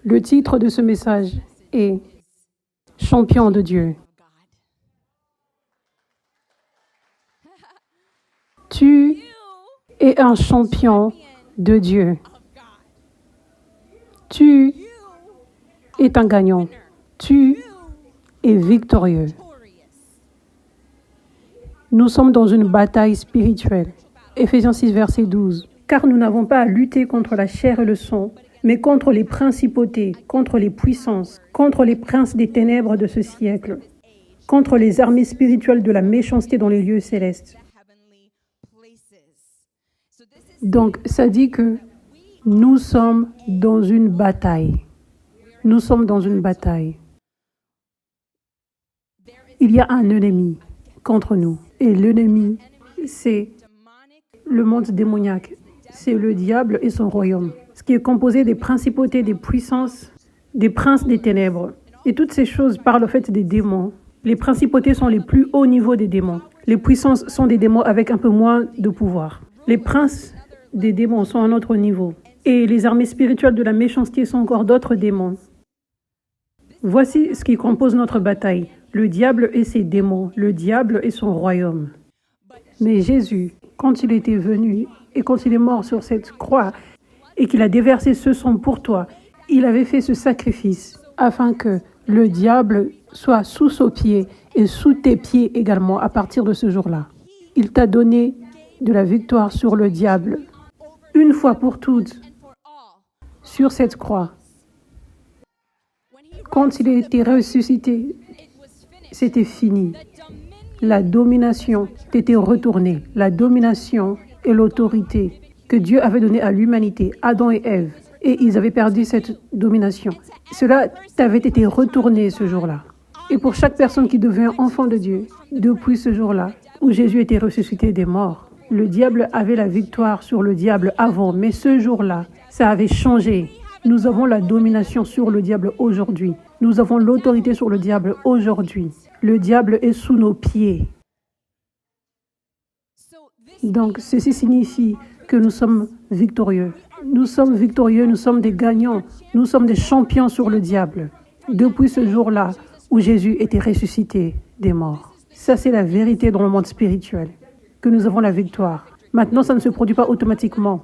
Le titre de ce message est « Champion de Dieu ». Tu es un champion de Dieu. Tu es un gagnant. Tu es victorieux. Nous sommes dans une bataille spirituelle. Éphésiens 6, verset 12. Car nous n'avons pas à lutter contre la chair et le sang, mais contre les principautés, contre les puissances, contre les princes des ténèbres de ce siècle, contre les armées spirituelles de la méchanceté dans les lieux célestes. Donc, ça dit que nous sommes dans une bataille. Nous sommes dans une bataille. Il y a un ennemi contre nous. Et l'ennemi, c'est le monde démoniaque. C'est le diable et son royaume. Ce qui est composé des principautés, des puissances, des princes des ténèbres. Et toutes ces choses parlent au fait des démons. Les principautés sont les plus hauts niveaux des démons. Les puissances sont des démons avec un peu moins de pouvoir. Les princes des démons sont à un autre niveau. Et les armées spirituelles de la méchanceté sont encore d'autres démons. Voici ce qui compose notre bataille. Le diable et ses démons, le diable et son royaume. Mais Jésus, quand il était venu et quand il est mort sur cette croix et qu'il a déversé ce sang pour toi, il avait fait ce sacrifice afin que le diable soit sous ses pieds et sous tes pieds également à partir de ce jour-là. Il t'a donné de la victoire sur le diable, une fois pour toutes, sur cette croix. Quand il a été ressuscité, c'était fini. La domination t'était retournée. La domination et l'autorité que Dieu avait donnée à l'humanité, Adam et Ève, et ils avaient perdu cette domination. Cela t'avait été retourné ce jour-là. Et pour chaque personne qui devient enfant de Dieu, depuis ce jour-là, où Jésus était ressuscité des morts, le diable avait la victoire sur le diable avant, mais ce jour-là, ça avait changé. Nous avons la domination sur le diable aujourd'hui. Nous avons l'autorité sur le diable aujourd'hui. Le diable est sous nos pieds. Donc, ceci signifie que nous sommes victorieux. Nous sommes victorieux, nous sommes des gagnants. Nous sommes des champions sur le diable. Depuis ce jour-là où Jésus était ressuscité des morts. Ça, c'est la vérité dans le monde spirituel, que nous avons la victoire. Maintenant, ça ne se produit pas automatiquement.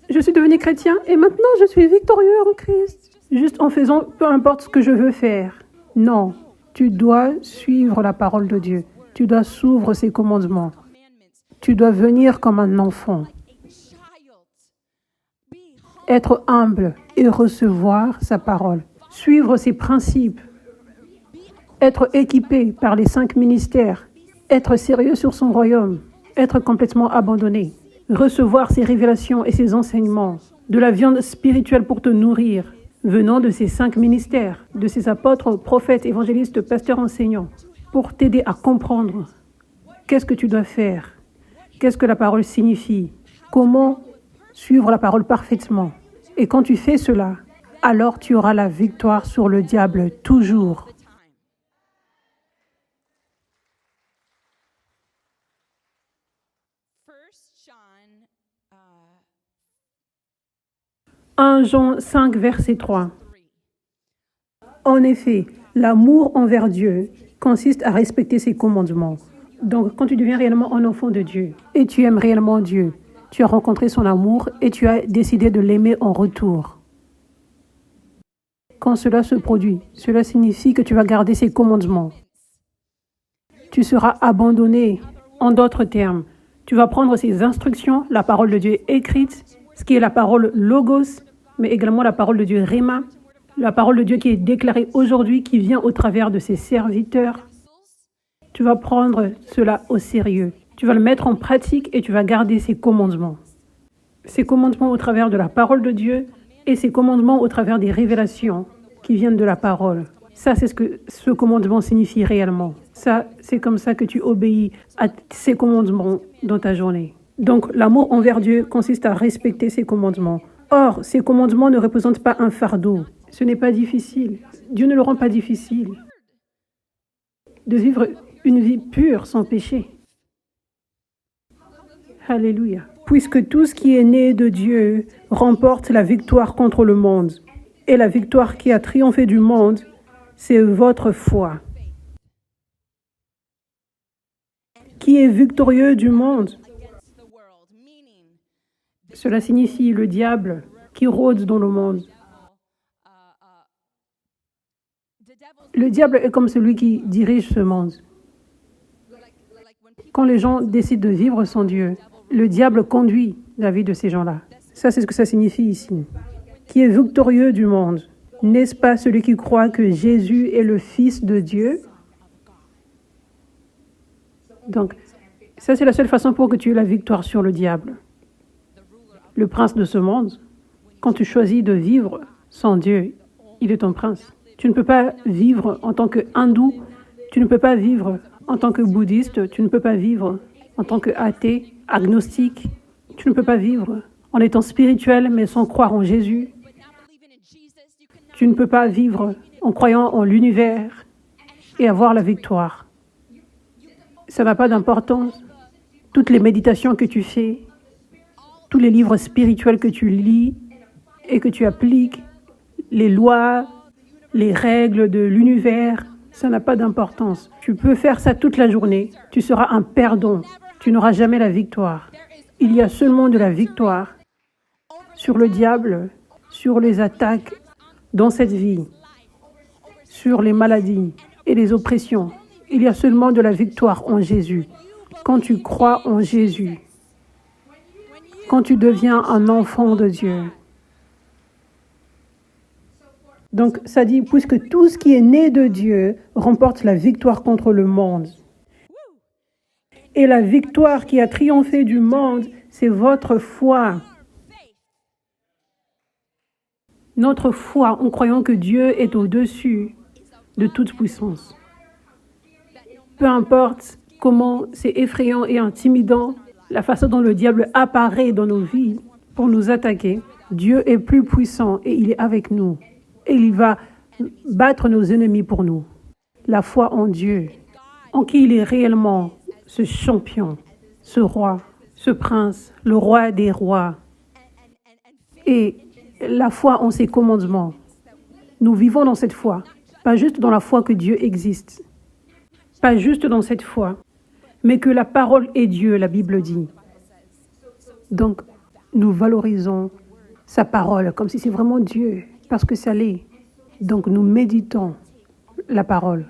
Je suis devenu chrétien et maintenant je suis victorieux en Christ. Juste en faisant peu importe ce que je veux faire. Non, tu dois suivre la parole de Dieu. Tu dois suivre ses commandements. Tu dois venir comme un enfant. Être humble et recevoir sa parole. Suivre ses principes. Être équipé par les 5 ministères. Être sérieux sur son royaume. Être complètement abandonné. Recevoir ses révélations et ses enseignements, de la viande spirituelle pour te nourrir, venant de ces 5 ministères, de ces apôtres, prophètes, évangélistes, pasteurs, enseignants, pour t'aider à comprendre qu'est-ce que tu dois faire, qu'est-ce que la parole signifie, comment suivre la parole parfaitement. Et quand tu fais cela, alors tu auras la victoire sur le diable toujours. 1 Jean 5, verset 3. En effet, l'amour envers Dieu consiste à respecter ses commandements. Donc, quand tu deviens réellement un enfant de Dieu et tu aimes réellement Dieu, tu as rencontré son amour et tu as décidé de l'aimer en retour. Quand cela se produit, cela signifie que tu vas garder ses commandements. Tu seras abandonné. En d'autres termes, tu vas prendre ses instructions, la parole de Dieu écrite, ce qui est la parole logos, mais également la parole de Dieu rhéma, la parole de Dieu qui est déclarée aujourd'hui, qui vient au travers de ses serviteurs. Tu vas prendre cela au sérieux. Tu vas le mettre en pratique et tu vas garder ses commandements. Ses commandements au travers de la parole de Dieu et ses commandements au travers des révélations qui viennent de la parole. Ça, c'est ce que ce commandement signifie réellement. Ça, c'est comme ça que tu obéis à ces commandements dans ta journée. Donc, l'amour envers Dieu consiste à respecter ses commandements. Or, ces commandements ne représentent pas un fardeau. Ce n'est pas difficile. Dieu ne le rend pas difficile de vivre une vie pure sans péché. Alléluia. Puisque tout ce qui est né de Dieu remporte la victoire contre le monde. Et la victoire qui a triomphé du monde, c'est votre foi. Qui est victorieux du monde? Cela signifie le diable qui rôde dans le monde. Le diable est comme celui qui dirige ce monde. Quand les gens décident de vivre sans Dieu, le diable conduit la vie de ces gens-là. Ça, c'est ce que ça signifie ici. Qui est victorieux du monde? N'est-ce pas celui qui croit que Jésus est le Fils de Dieu? Donc, ça, c'est la seule façon pour que tu aies la victoire sur le diable. Le prince de ce monde, quand tu choisis de vivre sans Dieu, il est ton prince. Tu ne peux pas vivre en tant qu'hindou, tu ne peux pas vivre en tant que bouddhiste, tu ne peux pas vivre en tant qu'athée, agnostique, tu ne peux pas vivre en étant spirituel mais sans croire en Jésus. Tu ne peux pas vivre en croyant en l'univers et avoir la victoire. Ça n'a pas d'importance. Toutes les méditations que tu fais, tous les livres spirituels que tu lis et que tu appliques, les lois, les règles de l'univers, ça n'a pas d'importance. Tu peux faire ça toute la journée. Tu seras un perdant. Tu n'auras jamais la victoire. Il y a seulement de la victoire sur le diable, sur les attaques dans cette vie, sur les maladies et les oppressions. Il y a seulement de la victoire en Jésus. Quand tu crois en Jésus, quand tu deviens un enfant de Dieu. Donc, ça dit, puisque tout ce qui est né de Dieu remporte la victoire contre le monde. Et la victoire qui a triomphé du monde, c'est votre foi. Notre foi en croyant que Dieu est au-dessus de toute puissance. Peu importe comment c'est effrayant et intimidant, la façon dont le diable apparaît dans nos vies pour nous attaquer, Dieu est plus puissant et il est avec nous. Et il va battre nos ennemis pour nous. La foi en Dieu, en qui il est réellement ce champion, ce roi, ce prince, le roi des rois. Et la foi en ses commandements. Nous vivons dans cette foi, pas juste dans la foi que Dieu existe, pas juste dans cette foi, mais que la parole est Dieu, la Bible dit. Donc, nous valorisons sa parole comme si c'est vraiment Dieu, parce que ça l'est. Donc, nous méditons la parole.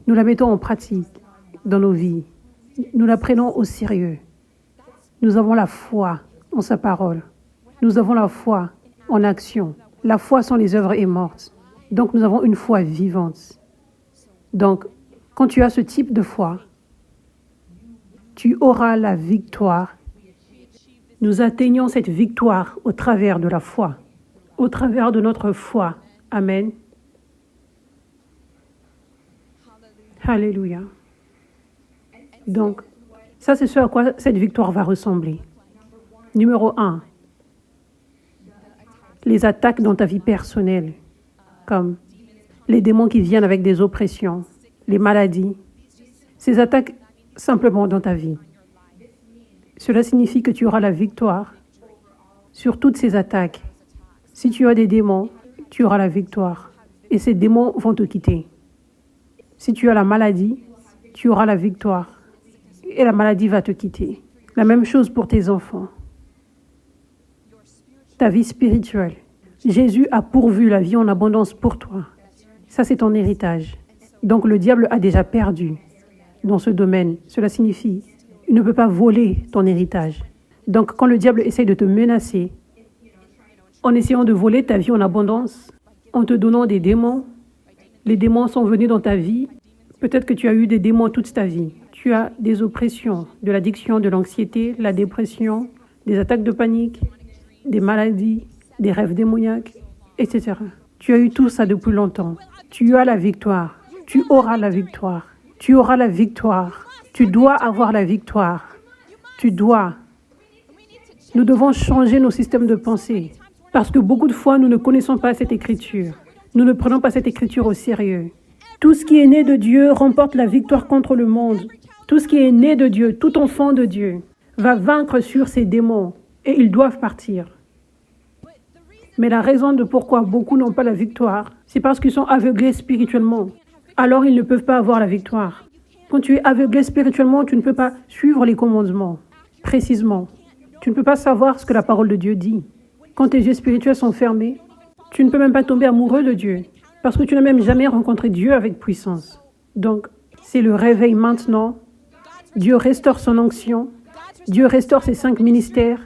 Nous la mettons en pratique dans nos vies. Nous la prenons au sérieux. Nous avons la foi en sa parole. Nous avons la foi en action. La foi sans les œuvres est morte. Donc, nous avons une foi vivante. Donc, quand tu as ce type de foi, tu auras la victoire. Nous atteignons cette victoire au travers de la foi, au travers de notre foi. Amen. Alléluia. Donc, ça c'est ce à quoi cette victoire va ressembler. Numéro 1, les attaques dans ta vie personnelle, comme les démons qui viennent avec des oppressions, les maladies, ces attaques simplement dans ta vie. Cela signifie que tu auras la victoire sur toutes ces attaques. Si tu as des démons, tu auras la victoire et ces démons vont te quitter. Si tu as la maladie, tu auras la victoire et la maladie va te quitter. La même chose pour tes enfants. Ta vie spirituelle. Jésus a pourvu la vie en abondance pour toi. Ça, c'est ton héritage. Donc, le diable a déjà perdu dans ce domaine. Cela signifie qu'il ne peut pas voler ton héritage. Donc, quand le diable essaie de te menacer, en essayant de voler ta vie en abondance, en te donnant des démons, les démons sont venus dans ta vie. Peut-être que tu as eu des démons toute ta vie. Tu as des oppressions, de l'addiction, de l'anxiété, la dépression, des attaques de panique, des maladies, des rêves démoniaques, etc. Tu as eu tout ça depuis longtemps. Tu as la victoire. Tu auras la victoire. Tu auras la victoire. Tu dois avoir la victoire. Tu dois. Nous devons changer nos systèmes de pensée parce que beaucoup de fois, nous ne connaissons pas cette écriture. Nous ne prenons pas cette écriture au sérieux. Tout ce qui est né de Dieu remporte la victoire contre le monde. Tout ce qui est né de Dieu, tout enfant de Dieu, va vaincre sur ces démons et ils doivent partir. Mais la raison de pourquoi beaucoup n'ont pas la victoire, c'est parce qu'ils sont aveuglés spirituellement. Alors ils ne peuvent pas avoir la victoire. Quand tu es aveuglé spirituellement, tu ne peux pas suivre les commandements précisément. Tu ne peux pas savoir ce que la parole de Dieu dit. Quand tes yeux spirituels sont fermés, tu ne peux même pas tomber amoureux de Dieu parce que tu n'as même jamais rencontré Dieu avec puissance. Donc, c'est le réveil maintenant. Dieu restaure son onction. Dieu restaure ses 5 ministères.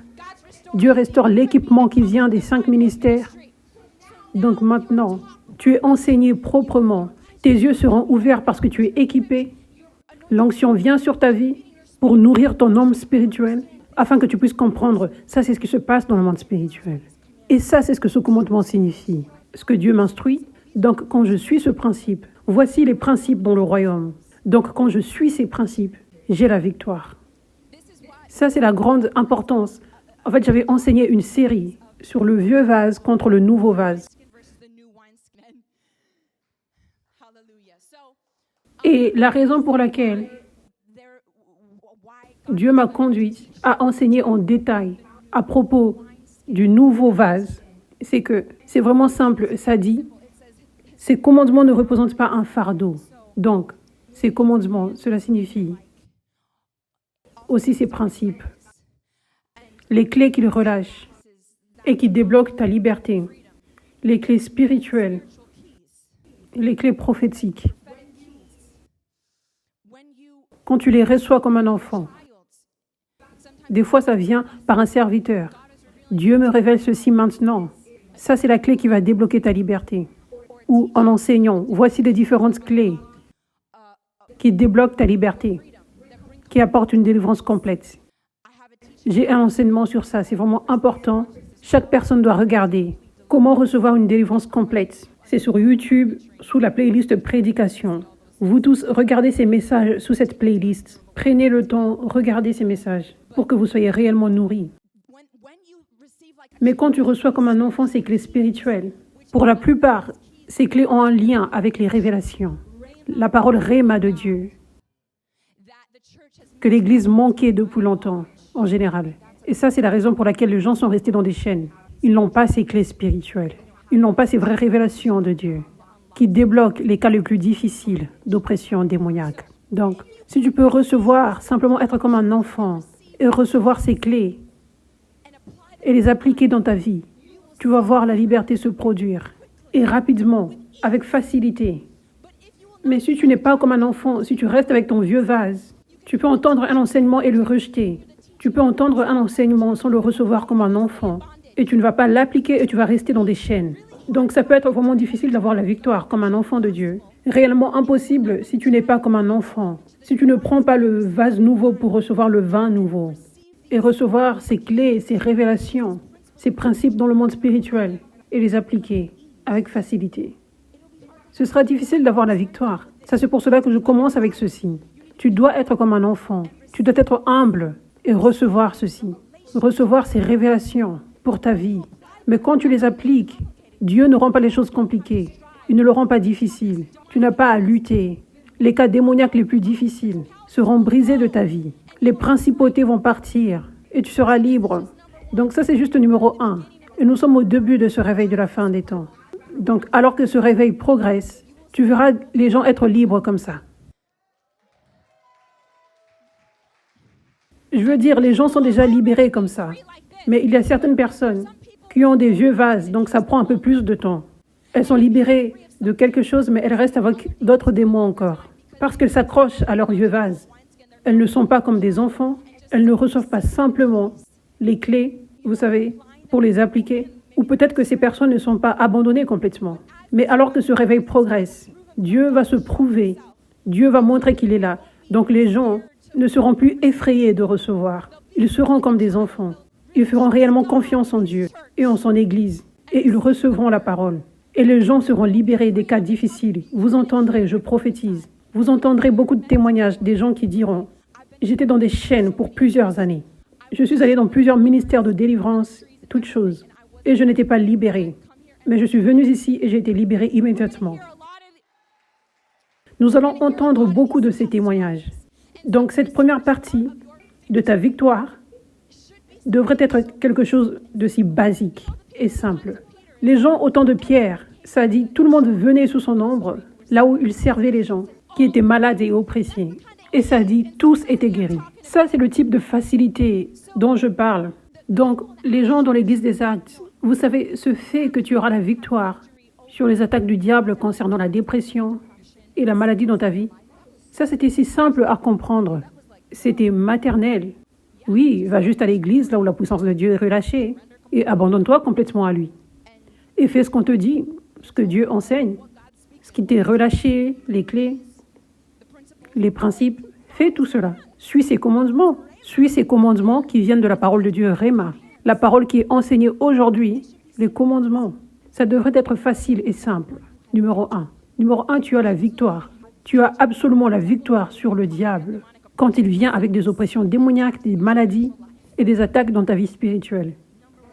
Dieu restaure l'équipement qui vient des 5 ministères. Donc maintenant, tu es enseigné proprement. Tes yeux seront ouverts parce que tu es équipé. L'onction vient sur ta vie pour nourrir ton homme spirituel afin que tu puisses comprendre. Ça, c'est ce qui se passe dans le monde spirituel. Et ça, c'est ce que ce commandement signifie. Ce que Dieu m'instruit. Donc, quand je suis ce principe, voici les principes dans le royaume. Donc, quand je suis ces principes, j'ai la victoire. Ça, c'est la grande importance. En fait, j'avais enseigné une série sur le vieux vase contre le nouveau vase. Et la raison pour laquelle Dieu m'a conduite à enseigner en détail à propos du nouveau vase, c'est que c'est vraiment simple. Ça dit, ces commandements ne représentent pas un fardeau. Donc, ces commandements, cela signifie aussi ces principes, les clés qu'ils relâchent et qui débloquent ta liberté, les clés spirituelles, les clés prophétiques. Quand tu les reçois comme un enfant, des fois ça vient par un serviteur. Dieu me révèle ceci maintenant. Ça, c'est la clé qui va débloquer ta liberté. Ou en enseignant, voici les différentes clés qui débloquent ta liberté, qui apportent une délivrance complète. J'ai un enseignement sur ça, c'est vraiment important. Chaque personne doit regarder comment recevoir une délivrance complète. C'est sur YouTube, sous la playlist prédication. Vous tous, regardez ces messages sous cette playlist. Prenez le temps, regardez ces messages pour que vous soyez réellement nourris. Mais quand tu reçois comme un enfant ces clés spirituelles, pour la plupart, ces clés ont un lien avec les révélations. La parole Réma de Dieu, que l'Église manquait depuis longtemps, en général. Et ça, c'est la raison pour laquelle les gens sont restés dans des chaînes. Ils n'ont pas ces clés spirituelles. Ils n'ont pas ces vraies révélations de Dieu qui débloquent les cas les plus difficiles d'oppression démoniaque. Donc, si tu peux recevoir, simplement être comme un enfant et recevoir ces clés et les appliquer dans ta vie, tu vas voir la liberté se produire et rapidement, avec facilité. Mais si tu n'es pas comme un enfant, si tu restes avec ton vieux vase, tu peux entendre un enseignement et le rejeter. Tu peux entendre un enseignement sans le recevoir comme un enfant et tu ne vas pas l'appliquer et tu vas rester dans des chaînes. Donc ça peut être vraiment difficile d'avoir la victoire comme un enfant de Dieu. Réellement impossible si tu n'es pas comme un enfant. Si tu ne prends pas le vase nouveau pour recevoir le vin nouveau et recevoir ces clés, ces révélations, ces principes dans le monde spirituel et les appliquer avec facilité. Ce sera difficile d'avoir la victoire. Ça, c'est pour cela que je commence avec ceci. Tu dois être comme un enfant. Tu dois être humble et recevoir ceci. Recevoir ces révélations pour ta vie. Mais quand tu les appliques, Dieu ne rend pas les choses compliquées. Il ne le rend pas difficile. Tu n'as pas à lutter. Les cas démoniaques les plus difficiles seront brisés de ta vie. Les principautés vont partir et tu seras libre. Donc ça, c'est juste le numéro 1. Et nous sommes au début de ce réveil de la fin des temps. Donc, alors que ce réveil progresse, tu verras les gens être libres comme ça. Je veux dire, les gens sont déjà libérés comme ça. Mais il y a certaines personnes qui ont des vieux vases, donc ça prend un peu plus de temps. Elles sont libérées de quelque chose, mais elles restent avec d'autres démons encore. Parce qu'elles s'accrochent à leurs vieux vases. Elles ne sont pas comme des enfants. Elles ne reçoivent pas simplement les clés, vous savez, pour les appliquer. Ou peut-être que ces personnes ne sont pas abandonnées complètement. Mais alors que ce réveil progresse, Dieu va se prouver. Dieu va montrer qu'il est là. Donc les gens ne seront plus effrayés de recevoir. Ils seront comme des enfants. Ils feront réellement confiance en Dieu et en son Église. Et ils recevront la parole. Et les gens seront libérés des cas difficiles. Vous entendrez, je prophétise, vous entendrez beaucoup de témoignages des gens qui diront « J'étais dans des chaînes pour plusieurs années. Je suis allé dans plusieurs ministères de délivrance, toutes choses. Et je n'étais pas libéré. Mais je suis venu ici et j'ai été libéré immédiatement. » Nous allons entendre beaucoup de ces témoignages. Donc cette première partie de ta victoire devrait être quelque chose de si basique et simple. Les gens au temps de Pierre, ça dit, tout le monde venait sous son ombre, là où il servait les gens qui étaient malades et oppressés. Et ça dit, tous étaient guéris. Ça, c'est le type de facilité dont je parle. Donc, les gens dans l'Église des Actes, vous savez, ce fait que tu auras la victoire sur les attaques du diable concernant la dépression et la maladie dans ta vie, ça, c'était si simple à comprendre. C'était maternel. Oui, va juste à l'église, là où la puissance de Dieu est relâchée, et abandonne-toi complètement à lui. Et fais ce qu'on te dit, ce que Dieu enseigne, ce qui t'est relâché, les clés, les principes. Fais tout cela. Suis ses commandements. Suis ces commandements qui viennent de la parole de Dieu, Réma. La parole qui est enseignée aujourd'hui, les commandements. Ça devrait être facile et simple. Numéro 1. Numéro 1, tu as la victoire. Tu as absolument la victoire sur le diable quand il vient avec des oppressions démoniaques, des maladies et des attaques dans ta vie spirituelle.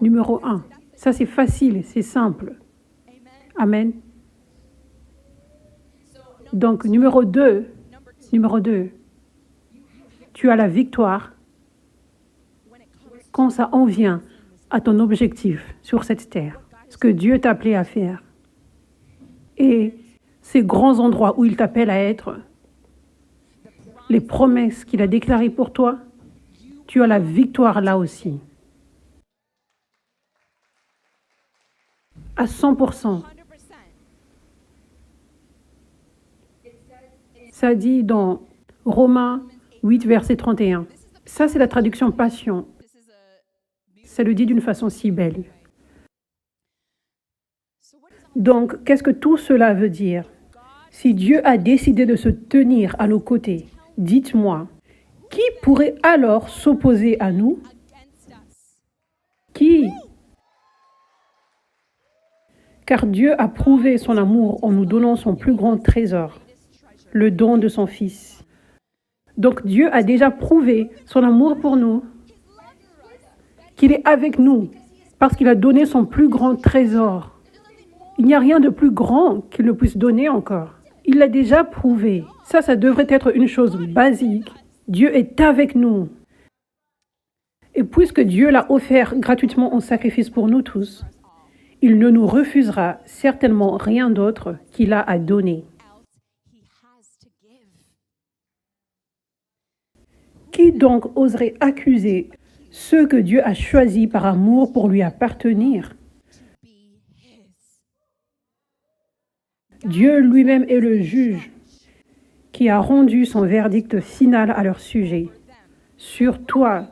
Numéro 1. Ça, c'est facile, c'est simple. Amen. Donc, numéro 2, tu as la victoire quand ça en vient à ton objectif sur cette terre, ce que Dieu t'a appelé à faire. Et ces grands endroits où il t'appelle à être, les promesses qu'il a déclarées pour toi, tu as la victoire là aussi. À 100%. Ça dit dans Romains 8, verset 31. Ça, c'est la traduction Passion. Ça le dit d'une façon si belle. Donc, qu'est-ce que tout cela veut dire? Si Dieu a décidé de se tenir à nos côtés, dites-moi, qui pourrait alors s'opposer à nous? Qui? Car Dieu a prouvé son amour en nous donnant son plus grand trésor, le don de son Fils. Donc Dieu a déjà prouvé son amour pour nous, qu'il est avec nous, parce qu'il a donné son plus grand trésor. Il n'y a rien de plus grand qu'il ne puisse donner encore. Il l'a déjà prouvé. Ça devrait être une chose basique. Dieu est avec nous. Et puisque Dieu l'a offert gratuitement en sacrifice pour nous tous, il ne nous refusera certainement rien d'autre qu'il a à donner. Qui donc oserait accuser ceux que Dieu a choisis par amour pour lui appartenir? Dieu lui-même est le juge qui a rendu son verdict final à leur sujet. Sur toi,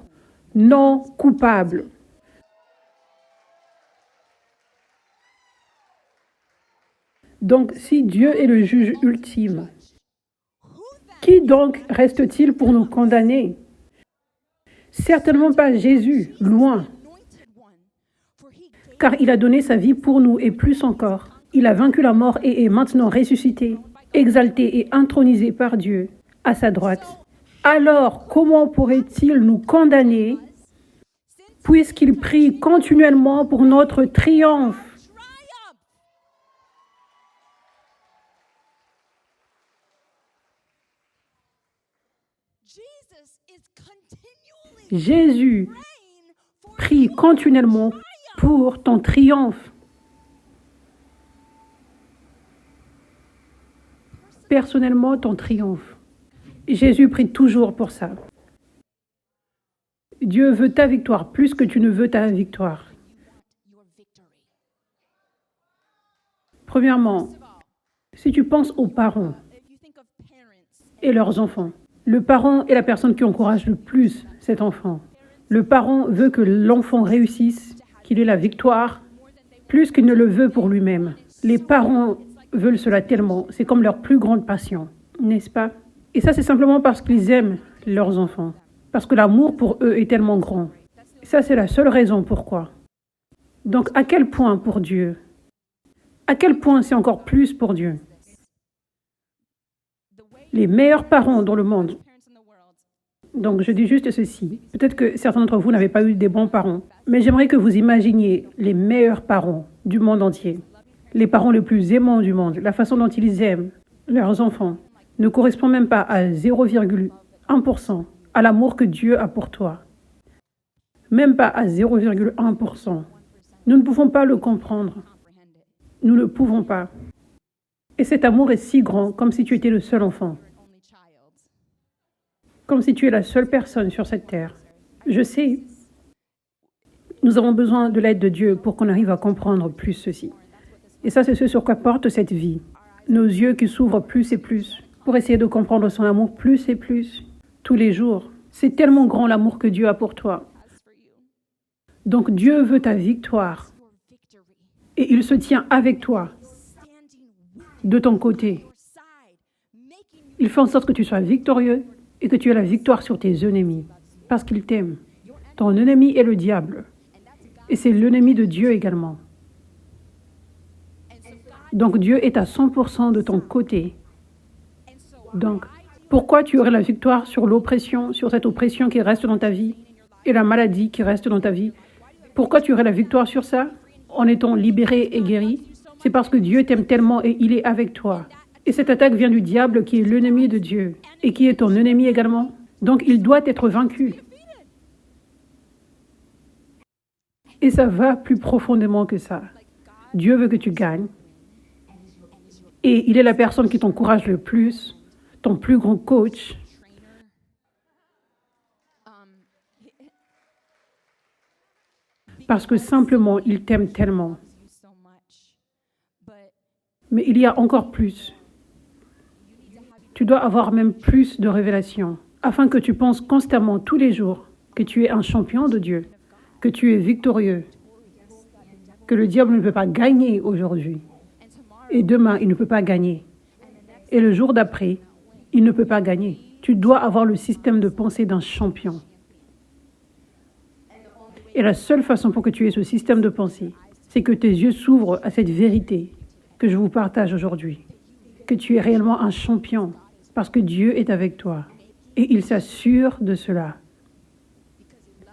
non coupable. Donc, si Dieu est le juge ultime, qui donc reste-t-il pour nous condamner? Certainement pas Jésus, loin. Car il a donné sa vie pour nous et plus encore. Il a vaincu la mort et est maintenant ressuscité, exalté et intronisé par Dieu à sa droite. Alors, comment pourrait-il nous condamner puisqu'il prie continuellement pour notre triomphe? Jésus prie continuellement pour ton triomphe. Personnellement, ton triomphe. Jésus prie toujours pour ça. Dieu veut ta victoire plus que tu ne veux ta victoire. Premièrement, si tu penses aux parents et leurs enfants, le parent est la personne qui encourage le plus cet enfant. Le parent veut que l'enfant réussisse, qu'il ait la victoire, plus qu'il ne le veut pour lui-même. Les parents veulent cela tellement, c'est comme leur plus grande passion, n'est-ce pas? Et ça, c'est simplement parce qu'ils aiment leurs enfants, parce que l'amour pour eux est tellement grand. Ça, c'est la seule raison pourquoi. Donc, à quel point pour Dieu? À quel point c'est encore plus pour Dieu? Les meilleurs parents dans le monde. Donc, je dis juste ceci. Peut-être que certains d'entre vous n'avaient pas eu des bons parents, mais j'aimerais que vous imaginiez les meilleurs parents du monde entier. Les parents les plus aimants du monde, la façon dont ils aiment leurs enfants, ne correspond même pas à 0,1% à l'amour que Dieu a pour toi. Même pas à 0,1%. Nous ne pouvons pas le comprendre. Nous ne pouvons pas. Et cet amour est si grand, comme si tu étais le seul enfant. Comme si tu es la seule personne sur cette terre. Je sais, nous avons besoin de l'aide de Dieu pour qu'on arrive à comprendre plus ceci. Et ça, c'est ce sur quoi porte cette vie. Nos yeux qui s'ouvrent plus et plus pour essayer de comprendre son amour plus et plus tous les jours. C'est tellement grand l'amour que Dieu a pour toi. Donc Dieu veut ta victoire. Et il se tient avec toi, de ton côté. Il fait en sorte que tu sois victorieux et que tu aies la victoire sur tes ennemis, parce qu'il t'aime. Ton ennemi est le diable. Et c'est l'ennemi de Dieu également. Donc Dieu est à 100% de ton côté. Donc, pourquoi tu aurais la victoire sur l'oppression, sur cette oppression qui reste dans ta vie, et la maladie qui reste dans ta vie? Pourquoi tu aurais la victoire sur ça, en étant libéré et guéri? C'est parce que Dieu t'aime tellement et il est avec toi. Et cette attaque vient du diable qui est l'ennemi de Dieu, et qui est ton ennemi également. Donc il doit être vaincu. Et ça va plus profondément que ça. Dieu veut que tu gagnes. Et il est la personne qui t'encourage le plus, ton plus grand coach. Parce que simplement, il t'aime tellement. Mais il y a encore plus. Tu dois avoir même plus de révélations, afin que tu penses constamment, tous les jours, que tu es un champion de Dieu, que tu es victorieux, que le diable ne peut pas gagner aujourd'hui. Et demain, il ne peut pas gagner. Et le jour d'après, il ne peut pas gagner. Tu dois avoir le système de pensée d'un champion. Et la seule façon pour que tu aies ce système de pensée, c'est que tes yeux s'ouvrent à cette vérité que je vous partage aujourd'hui. Que tu es réellement un champion, parce que Dieu est avec toi. Et il s'assure de cela.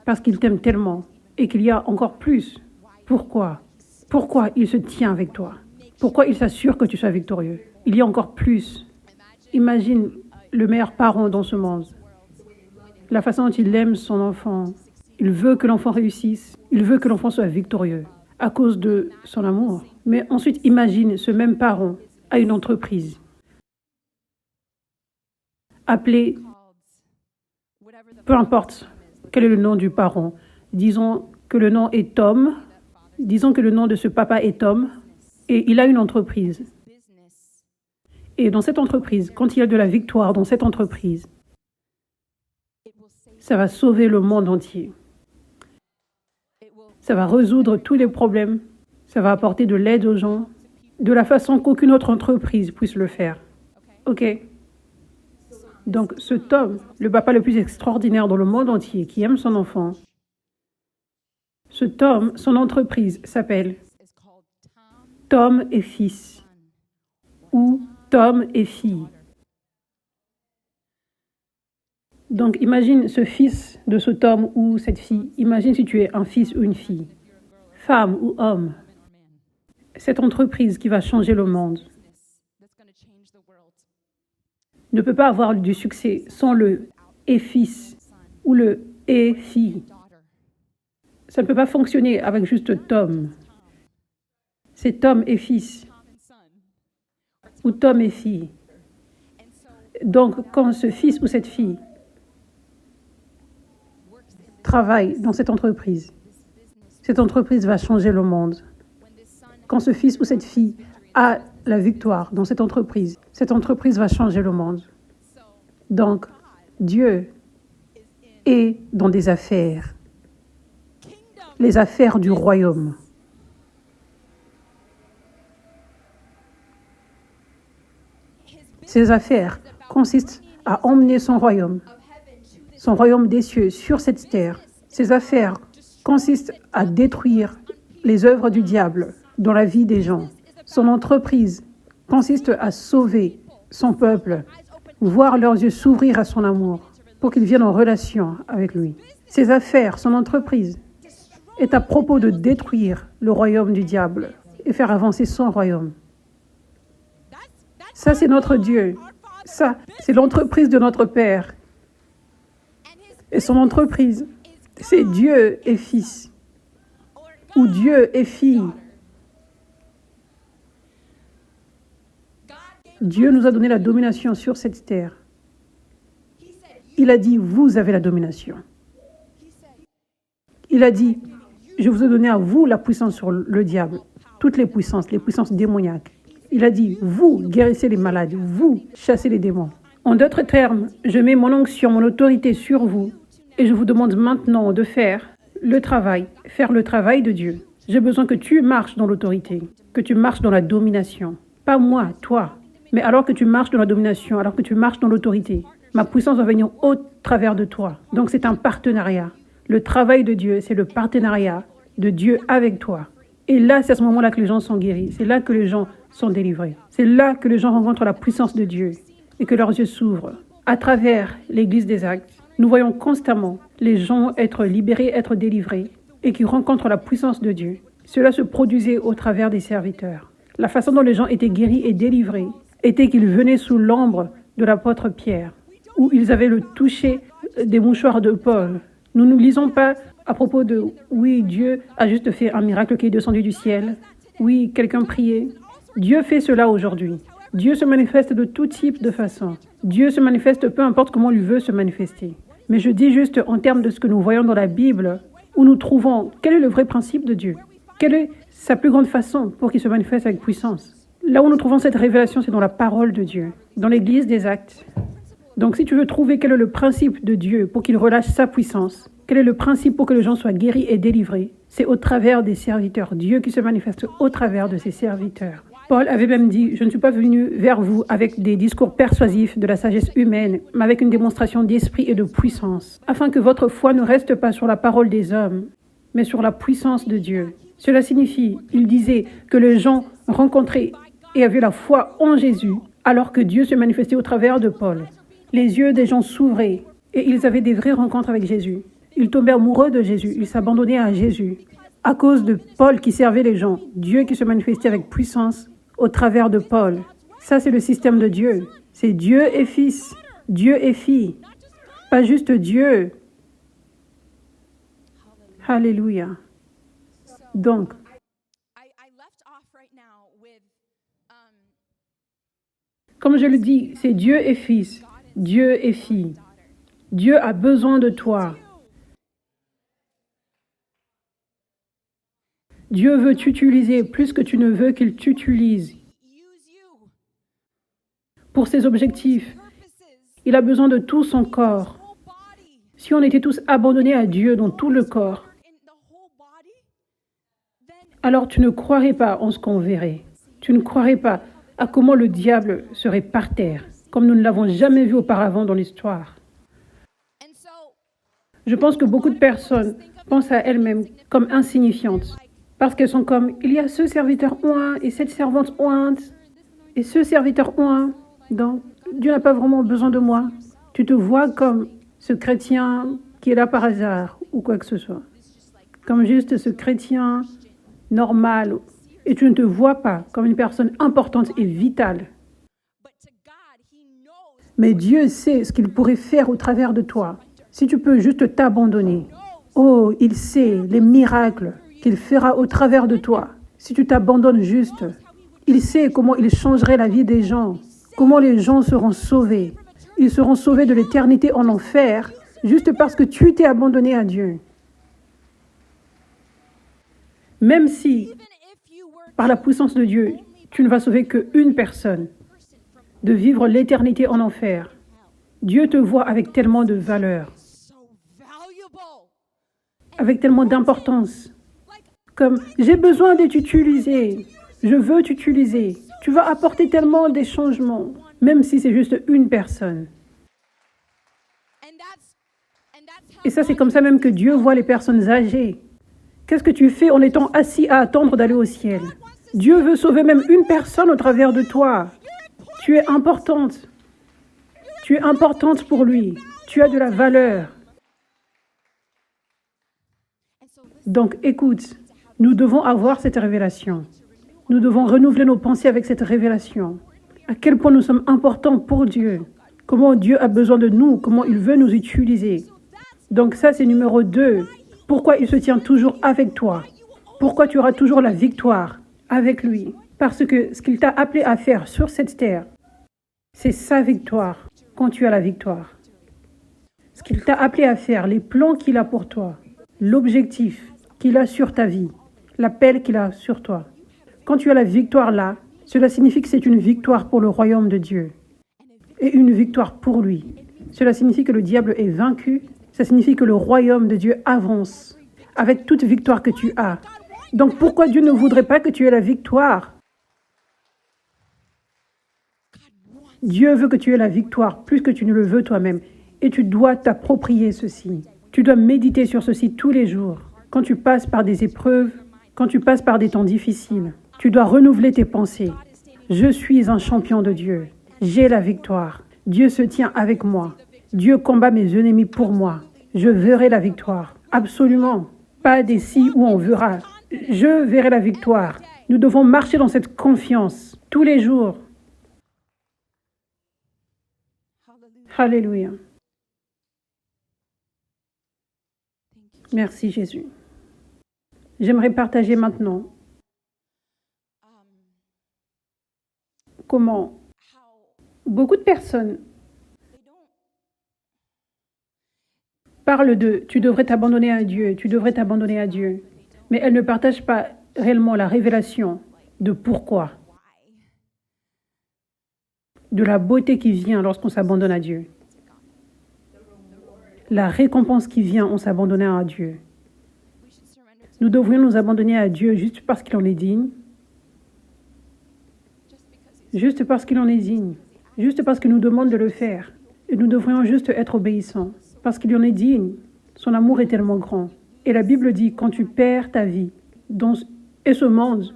Parce qu'il t'aime tellement et qu'il y a encore plus. Pourquoi? Pourquoi il se tient avec toi? Pourquoi il s'assure que tu sois victorieux? Il y a encore plus. Imagine le meilleur parent dans ce monde. La façon dont il aime son enfant. Il veut que l'enfant réussisse. Il veut que l'enfant soit victorieux à cause de son amour. Mais ensuite, imagine ce même parent a une entreprise appelée, peu importe quel est le nom du parent. Disons que le nom est Tom. Disons que le nom de ce papa est Tom. Et il a une entreprise. Et dans cette entreprise, quand il y a de la victoire dans cette entreprise, ça va sauver le monde entier. Ça va résoudre tous les problèmes. Ça va apporter de l'aide aux gens de la façon qu'aucune autre entreprise puisse le faire. OK? Donc, ce Tom, le papa le plus extraordinaire dans le monde entier, qui aime son enfant, ce Tom, son entreprise s'appelle Tom et fils ou Tom et fille. Donc, imagine ce fils de ce Tom ou cette fille. Imagine si tu es un fils ou une fille, femme ou homme. Cette entreprise qui va changer le monde ne peut pas avoir du succès sans le « et fils » ou le « et fille ». Ça ne peut pas fonctionner avec juste Tom. C'est Tom et fils ou Tom et fille. Donc, quand ce fils ou cette fille travaille dans cette entreprise va changer le monde. Quand ce fils ou cette fille a la victoire dans cette entreprise va changer le monde. Donc, Dieu est dans des affaires, les affaires du royaume. Ces affaires consistent à emmener son royaume des cieux sur cette terre. Ces affaires consistent à détruire les œuvres du diable dans la vie des gens. Son entreprise consiste à sauver son peuple, voir leurs yeux s'ouvrir à son amour pour qu'ils viennent en relation avec lui. Ses affaires, son entreprise, est à propos de détruire le royaume du diable et faire avancer son royaume. Ça, c'est notre Dieu. Ça, c'est l'entreprise de notre Père. Et son entreprise, c'est Dieu et Fils, ou Dieu et Fille. Dieu nous a donné la domination sur cette terre. Il a dit, vous avez la domination. Il a dit, je vous ai donné à vous la puissance sur le diable, toutes les puissances démoniaques. Il a dit, vous guérissez les malades, vous chassez les démons. En d'autres termes, je mets mon onction, mon autorité sur vous et je vous demande maintenant de faire le travail de Dieu. J'ai besoin que tu marches dans l'autorité, que tu marches dans la domination. Pas moi, toi. Mais alors que tu marches dans la domination, alors que tu marches dans l'autorité, ma puissance va venir au travers de toi. Donc c'est un partenariat. Le travail de Dieu, c'est le partenariat de Dieu avec toi. Et là, c'est à ce moment-là que les gens sont guéris. C'est là que les gens sont délivrés. C'est là que les gens rencontrent la puissance de Dieu et que leurs yeux s'ouvrent. À travers l'Église des Actes, nous voyons constamment les gens être libérés, être délivrés et qui rencontrent la puissance de Dieu. Cela se produisait au travers des serviteurs. La façon dont les gens étaient guéris et délivrés était qu'ils venaient sous l'ombre de l'apôtre Pierre, où ils avaient le toucher des mouchoirs de Paul. Nous ne lisons pas à propos de « oui, Dieu a juste fait un miracle qui est descendu du ciel »,« oui, quelqu'un priait ». Dieu fait cela aujourd'hui. Dieu se manifeste de tout type de façon. Dieu se manifeste peu importe comment il veut se manifester. Mais je dis juste en termes de ce que nous voyons dans la Bible, où nous trouvons quel est le vrai principe de Dieu. Quelle est sa plus grande façon pour qu'il se manifeste avec puissance? Là où nous trouvons cette révélation, c'est dans la parole de Dieu, dans l'Église des Actes. Donc si tu veux trouver quel est le principe de Dieu pour qu'il relâche sa puissance, quel est le principe pour que les gens soient guéris et délivrés, c'est au travers des serviteurs. Dieu qui se manifeste au travers de ses serviteurs. Paul avait même dit, je ne suis pas venu vers vous avec des discours persuasifs de la sagesse humaine, mais avec une démonstration d'esprit et de puissance, afin que votre foi ne reste pas sur la parole des hommes, mais sur la puissance de Dieu. Cela signifie, il disait, que les gens rencontraient et avaient la foi en Jésus, alors que Dieu se manifestait au travers de Paul. Les yeux des gens s'ouvraient et ils avaient des vraies rencontres avec Jésus. Ils tombaient amoureux de Jésus, ils s'abandonnaient à Jésus. À cause de Paul qui servait les gens, Dieu qui se manifestait avec puissance au travers de Paul. Ça, c'est le système de Dieu. C'est Dieu et Fils, Dieu et Fille. Pas juste Dieu. Alléluia. Donc, comme je le dis, c'est Dieu et Fils, Dieu et Fille. Dieu a besoin de toi. Dieu veut t'utiliser plus que tu ne veux qu'il t'utilise. Pour ses objectifs, il a besoin de tout son corps. Si on était tous abandonnés à Dieu dans tout le corps, alors tu ne croirais pas en ce qu'on verrait. Tu ne croirais pas à comment le diable serait par terre, comme nous ne l'avons jamais vu auparavant dans l'histoire. Je pense que beaucoup de personnes pensent à elles-mêmes comme insignifiantes, parce qu'elles sont comme, il y a ce serviteur oint et cette servante ointe, et ce serviteur oint, donc Dieu n'a pas vraiment besoin de moi. Tu te vois comme ce chrétien qui est là par hasard, ou quoi que ce soit. Comme juste ce chrétien normal, et tu ne te vois pas comme une personne importante et vitale. Mais Dieu sait ce qu'il pourrait faire au travers de toi, si tu peux juste t'abandonner. Oh, il sait les miracles qu'il fera au travers de toi, si tu t'abandonnes juste. Il sait comment il changerait la vie des gens, comment les gens seront sauvés. Ils seront sauvés de l'éternité en enfer, juste parce que tu t'es abandonné à Dieu. Même si, par la puissance de Dieu, tu ne vas sauver qu'une personne de vivre l'éternité en enfer, Dieu te voit avec tellement de valeur, avec tellement d'importance. Comme, j'ai besoin de t'utiliser, je veux t'utiliser. Tu vas apporter tellement des changements, même si c'est juste une personne. Et ça, c'est comme ça même que Dieu voit les personnes âgées. Qu'est-ce que tu fais en étant assis à attendre d'aller au ciel? Dieu veut sauver même une personne au travers de toi. Tu es importante. Tu es importante pour lui. Tu as de la valeur. Donc, écoute, nous devons avoir cette révélation. Nous devons renouveler nos pensées avec cette révélation. À quel point nous sommes importants pour Dieu. Comment Dieu a besoin de nous. Comment il veut nous utiliser. Donc ça, c'est numéro 2. Pourquoi il se tient toujours avec toi? Pourquoi tu auras toujours la victoire avec lui? Parce que ce qu'il t'a appelé à faire sur cette terre, C'est sa victoire quand tu as la victoire. Ce qu'il t'a appelé à faire, les plans qu'il a pour toi, l'objectif qu'il a sur ta vie, l'appel qu'il a sur toi. Quand tu as la victoire là, cela signifie que c'est une victoire pour le royaume de Dieu et une victoire pour lui. Cela signifie que le diable est vaincu. Ça signifie que le royaume de Dieu avance avec toute victoire que tu as. Donc pourquoi Dieu ne voudrait pas que tu aies la victoire? Dieu veut que tu aies la victoire plus que tu ne le veux toi-même. Et tu dois t'approprier ceci. Tu dois méditer sur ceci tous les jours. Quand tu passes par des épreuves, quand tu passes par des temps difficiles, tu dois renouveler tes pensées. Je suis un champion de Dieu. J'ai la victoire. Dieu se tient avec moi. Dieu combat mes ennemis pour moi. Je verrai la victoire. Absolument. Pas des si où on verra. Je verrai la victoire. Nous devons marcher dans cette confiance tous les jours. Alléluia. Merci Jésus. J'aimerais partager maintenant comment beaucoup de personnes parlent de « tu devrais t'abandonner à Dieu, tu devrais t'abandonner à Dieu », mais elles ne partagent pas réellement la révélation de pourquoi, de la beauté qui vient lorsqu'on s'abandonne à Dieu, la récompense qui vient en s'abandonnant à Dieu. Nous devrions nous abandonner à Dieu juste parce qu'il en est digne, juste parce qu'il en est digne, juste parce qu'il nous demande de le faire. Et nous devrions juste être obéissants, parce qu'il en est digne. Son amour est tellement grand. Et la Bible dit, quand tu perds ta vie et ce monde,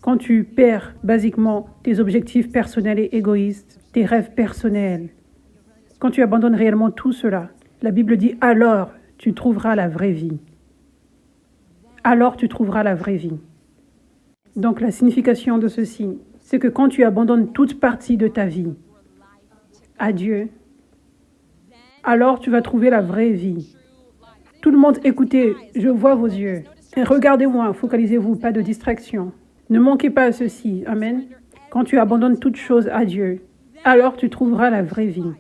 quand tu perds basiquement tes objectifs personnels et égoïstes, tes rêves personnels, quand tu abandonnes réellement tout cela, la Bible dit, alors tu trouveras la vraie vie. Alors tu trouveras la vraie vie. Donc la signification de ceci, c'est que quand tu abandonnes toute partie de ta vie à Dieu, alors tu vas trouver la vraie vie. Tout le monde, écoutez, je vois vos yeux. Et regardez-moi, focalisez-vous, pas de distraction. Ne manquez pas à ceci, amen. Quand tu abandonnes toute chose à Dieu, alors tu trouveras la vraie vie.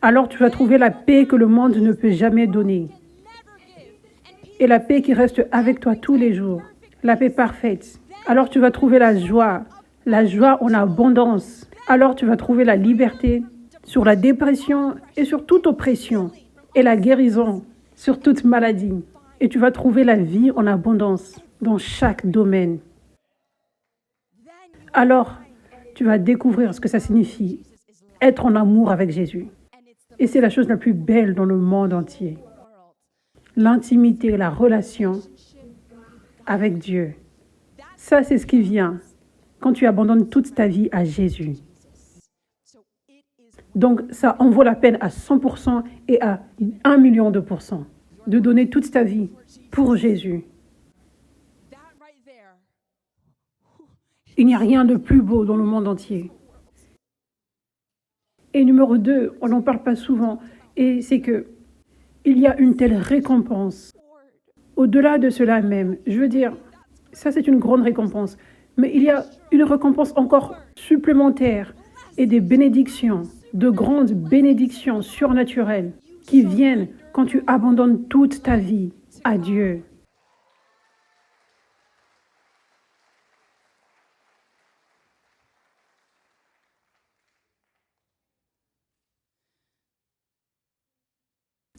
Alors tu vas trouver la paix que le monde ne peut jamais donner. Et la paix qui reste avec toi tous les jours. La paix parfaite. Alors tu vas trouver la joie en abondance. Alors tu vas trouver la liberté sur la dépression et sur toute oppression. Et la guérison sur toute maladie. Et tu vas trouver la vie en abondance dans chaque domaine. Alors, tu vas découvrir ce que ça signifie, être en amour avec Jésus. Et c'est la chose la plus belle dans le monde entier. L'intimité, la relation avec Dieu. Ça, c'est ce qui vient quand tu abandonnes toute ta vie à Jésus. Donc, ça en vaut la peine à 100% et à 1 million de pourcents de donner toute ta vie pour Jésus. Il n'y a rien de plus beau dans le monde entier. Et numéro 2, on n'en parle pas souvent, et c'est que il y a une telle récompense. Au-delà de cela même, je veux dire, ça c'est une grande récompense, mais il y a une récompense encore supplémentaire et des bénédictions, de grandes bénédictions surnaturelles qui viennent quand tu abandonnes toute ta vie à Dieu.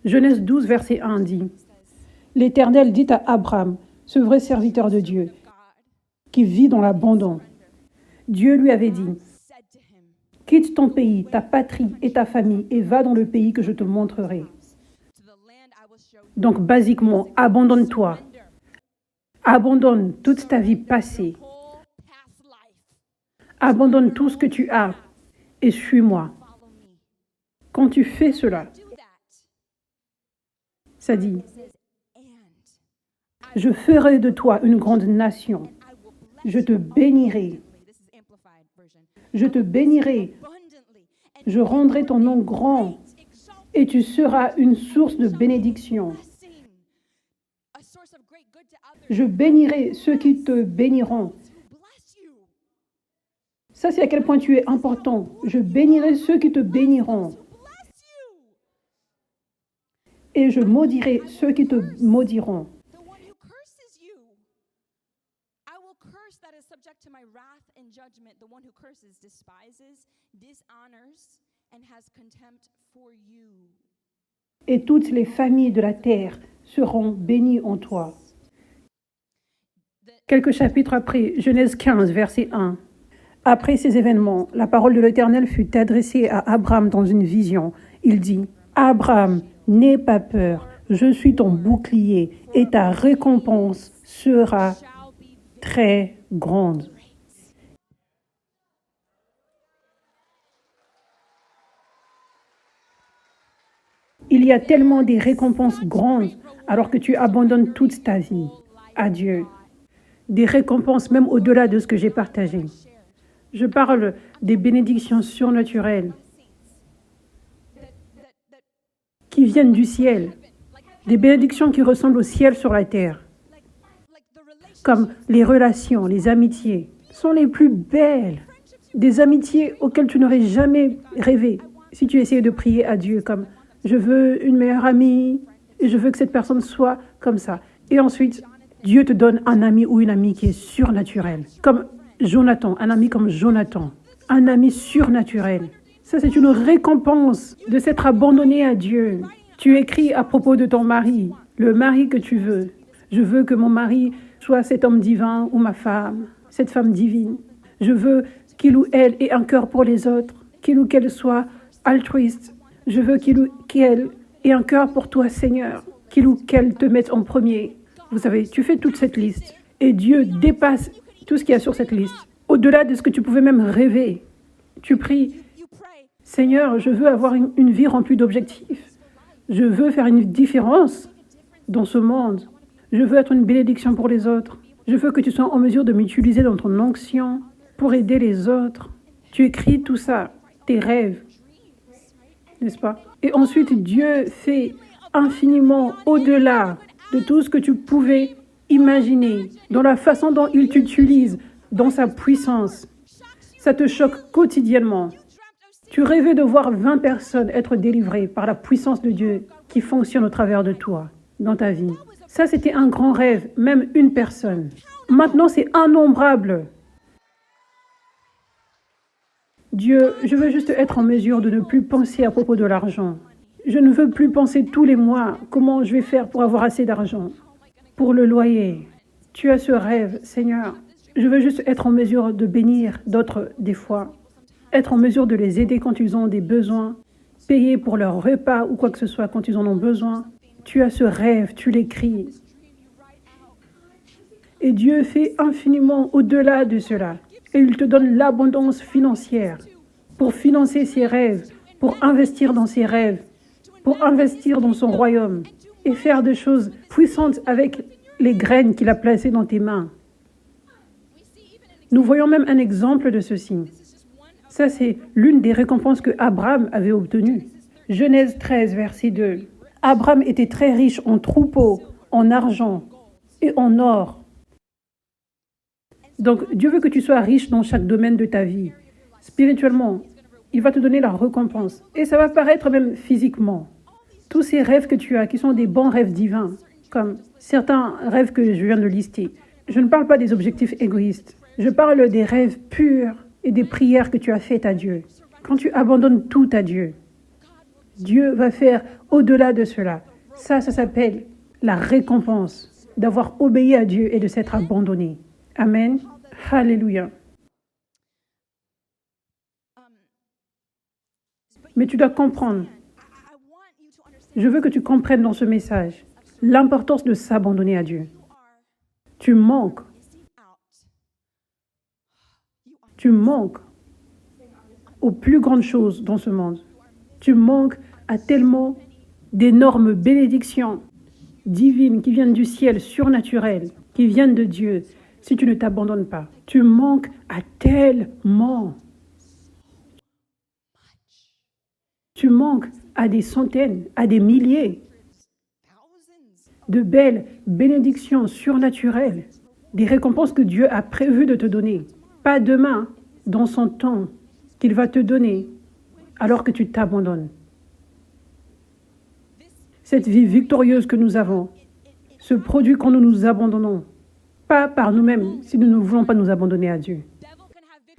Genèse 12, verset 1 dit, « L'Éternel dit à Abraham, ce vrai serviteur de Dieu, qui vit dans l'abandon. Dieu lui avait dit, « Quitte ton pays, ta patrie et ta famille et va dans le pays que je te montrerai. » Donc, basiquement, abandonne-toi. Abandonne toute ta vie passée. Abandonne tout ce que tu as et suis-moi. Quand tu fais cela, ça dit, « Je ferai de toi une grande nation. Je te bénirai. Je te bénirai. Je rendrai ton nom grand et tu seras une source de bénédiction. Je bénirai ceux qui te béniront. » Ça, c'est à quel point tu es important. Je bénirai ceux qui te béniront. Et je maudirai ceux qui te maudiront. Et toutes les familles de la terre seront bénies en toi. Quelques chapitres après, Genèse 15, verset 1. Après ces événements, la parole de l'Éternel fut adressée à Abraham dans une vision. Il dit, « Abraham, n'aie pas peur, je suis ton bouclier et ta récompense sera très grande. » Il y a tellement des récompenses grandes alors que tu abandonnes toute ta vie à Dieu. Des récompenses même au-delà de ce que j'ai partagé. Je parle des bénédictions surnaturelles qui viennent du ciel. Des bénédictions qui ressemblent au ciel sur la terre. Comme les relations, les amitiés sont les plus belles. Des amitiés auxquelles tu n'aurais jamais rêvé si tu essayais de prier à Dieu comme je veux une meilleure amie et je veux que cette personne soit comme ça. Et ensuite, Dieu te donne un ami ou une amie qui est surnaturelle. Comme Jonathan, un ami comme Jonathan. Un ami surnaturel. Ça, c'est une récompense de s'être abandonné à Dieu. Tu écris à propos de ton mari, le mari que tu veux. Je veux que mon mari soit cet homme divin ou ma femme, cette femme divine. Je veux qu'il ou elle ait un cœur pour les autres, qu'il ou qu'elle soit altruiste. Je veux qu'il ou qu'elle ait un cœur pour toi, Seigneur, qu'il ou qu'elle te mette en premier. Vous savez, tu fais toute cette liste et Dieu dépasse tout ce qu'il y a sur cette liste. Au-delà de ce que tu pouvais même rêver, tu pries, Seigneur, je veux avoir une vie remplie d'objectifs. Je veux faire une différence dans ce monde. Je veux être une bénédiction pour les autres. Je veux que tu sois en mesure de m'utiliser dans ton onction pour aider les autres. Tu écris tout ça, tes rêves, n'est-ce pas? Et ensuite, Dieu fait infiniment au-delà de tout ce que tu pouvais imaginer, dans la façon dont il t'utilise, dans sa puissance. Ça te choque quotidiennement. Tu rêvais de voir 20 personnes être délivrées par la puissance de Dieu qui fonctionne au travers de toi, dans ta vie. Ça, c'était un grand rêve, même une personne. Maintenant, c'est innombrable. Dieu, je veux juste être en mesure de ne plus penser à propos de l'argent. Je ne veux plus penser tous les mois comment je vais faire pour avoir assez d'argent, pour le loyer. Tu as ce rêve, Seigneur. Je veux juste être en mesure de bénir d'autres des fois, être en mesure de les aider quand ils ont des besoins, payer pour leur repas ou quoi que ce soit quand ils en ont besoin. Tu as ce rêve, tu l'écris. Et Dieu fait infiniment au-delà de cela. Et il te donne l'abondance financière pour financer ses rêves, pour investir dans ses rêves, pour investir dans son royaume et faire des choses puissantes avec les graines qu'il a placées dans tes mains. Nous voyons même un exemple de ceci. Ça, c'est l'une des récompenses que Abraham avait obtenues. Genèse 13, verset 2. Abraham était très riche en troupeaux, en argent et en or. Donc, Dieu veut que tu sois riche dans chaque domaine de ta vie. Spirituellement, il va te donner la récompense. Et ça va paraître même physiquement. Tous ces rêves que tu as, qui sont des bons rêves divins, comme certains rêves que je viens de lister. Je ne parle pas des objectifs égoïstes. Je parle des rêves purs et des prières que tu as faites à Dieu. Quand tu abandonnes tout à Dieu, Dieu va faire au-delà de cela. Ça s'appelle la récompense d'avoir obéi à Dieu et de s'être abandonné. Amen. Alléluia. Mais tu dois comprendre. Je veux que tu comprennes dans ce message l'importance de s'abandonner à Dieu. Tu manques. Tu manques aux plus grandes choses dans ce monde. Tu manques à tellement d'énormes bénédictions divines qui viennent du ciel, surnaturelles, qui viennent de Dieu, si tu ne t'abandonnes pas. Tu manques à tellement. Tu manques à des centaines, à des milliers de belles bénédictions surnaturelles, des récompenses que Dieu a prévu de te donner. Pas demain, dans son temps qu'il va te donner alors que tu t'abandonnes. Cette vie victorieuse que nous avons se produit quand nous nous abandonnons, pas par nous-mêmes si nous ne voulons pas nous abandonner à Dieu.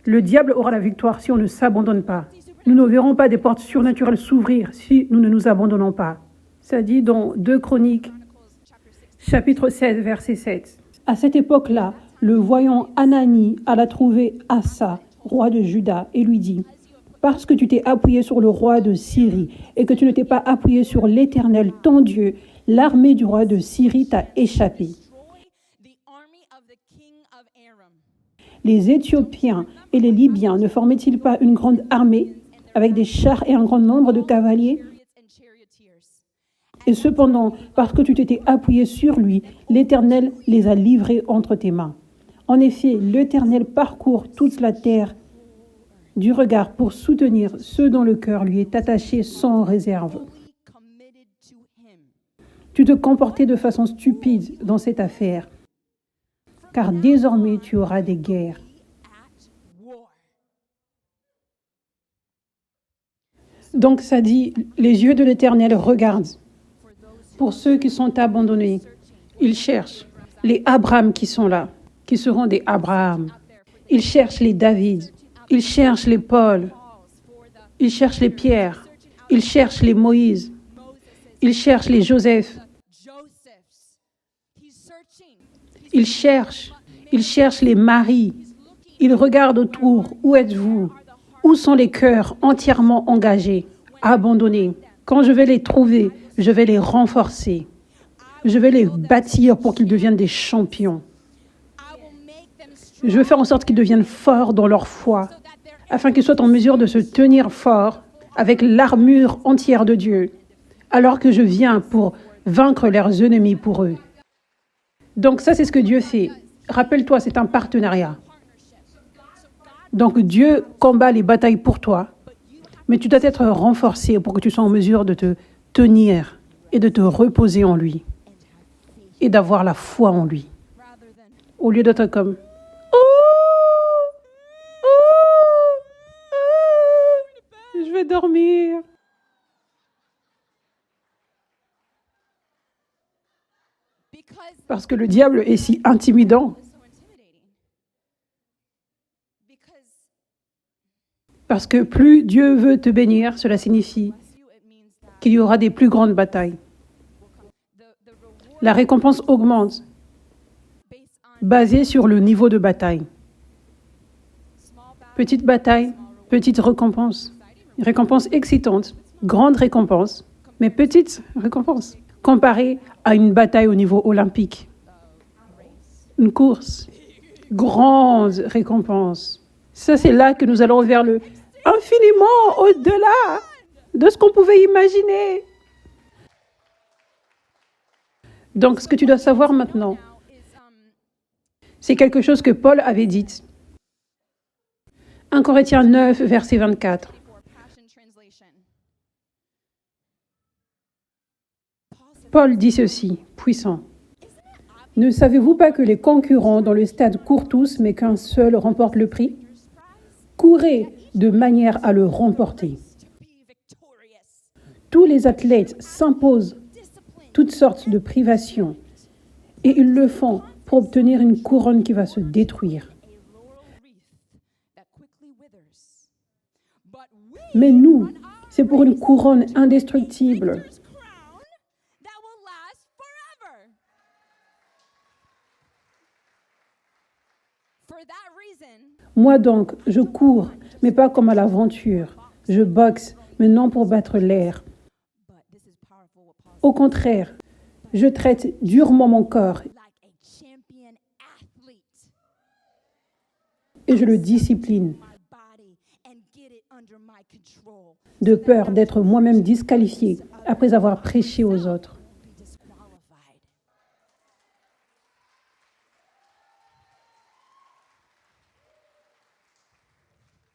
Le diable aura la victoire si on ne s'abandonne pas. Nous ne verrons pas des portes surnaturelles s'ouvrir si nous ne nous abandonnons pas. Ça dit dans 2 Chroniques, chapitre 16, verset 7. À cette époque-là, le voyant Anani alla trouver Asa, roi de Juda, et lui dit « Parce que tu t'es appuyé sur le roi de Syrie et que tu ne t'es pas appuyé sur l'Éternel, ton Dieu, l'armée du roi de Syrie t'a échappé. » Les Éthiopiens et les Libyens ne formaient-ils pas une grande armée avec des chars et un grand nombre de cavaliers? Et cependant, parce que tu t'étais appuyé sur lui, l'Éternel les a livrés entre tes mains. En effet, l'Éternel parcourt toute la terre du regard pour soutenir ceux dont le cœur lui est attaché sans réserve. Tu te comportais de façon stupide dans cette affaire, car désormais tu auras des guerres. Donc ça dit, les yeux de l'Éternel regardent pour ceux qui sont abandonnés. Ils cherchent les Abraham qui sont là, qui seront des Abraham. Ils cherchent les David, ils cherchent les Paul, ils cherchent les Pierre, ils cherchent les Moïse, ils cherchent les Joseph. Ils cherchent les Marie. Ils regardent autour. Où êtes-vous? Où sont les cœurs entièrement engagés, abandonnés? Quand je vais les trouver, je vais les renforcer. Je vais les bâtir pour qu'ils deviennent des champions. Je veux faire en sorte qu'ils deviennent forts dans leur foi, afin qu'ils soient en mesure de se tenir forts avec l'armure entière de Dieu, alors que je viens pour vaincre leurs ennemis pour eux. Donc ça, c'est ce que Dieu fait. Rappelle-toi, c'est un partenariat. Donc Dieu combat les batailles pour toi, mais tu dois être renforcé pour que tu sois en mesure de te tenir et de te reposer en lui et d'avoir la foi en lui. Au lieu d'être comme « je vais dormir ». Parce que le diable est si intimidant. Parce que plus Dieu veut te bénir, cela signifie qu'il y aura des plus grandes batailles. La récompense augmente basée sur le niveau de bataille. Petite bataille, petite récompense. Récompense excitante, grande récompense, mais petite récompense. Comparée à une bataille au niveau olympique. Une course, grande récompense. Ça, c'est là que nous allons vers le infiniment au-delà de ce qu'on pouvait imaginer. Donc, ce que tu dois savoir maintenant, c'est quelque chose que Paul avait dit. 1 Corinthiens 9, verset 24. Paul dit ceci, puissant. Ne savez-vous pas que les concurrents dans le stade courent tous, mais qu'un seul remporte le prix? Courez de manière à le remporter. Tous les athlètes s'imposent toutes sortes de privations et ils le font pour obtenir une couronne qui va se détruire. Mais nous, c'est pour une couronne indestructible. Moi donc, je cours, mais pas comme à l'aventure. Je boxe, mais non pour battre l'air. Au contraire, je traite durement mon corps et je le discipline, de peur d'être moi-même disqualifié après avoir prêché aux autres.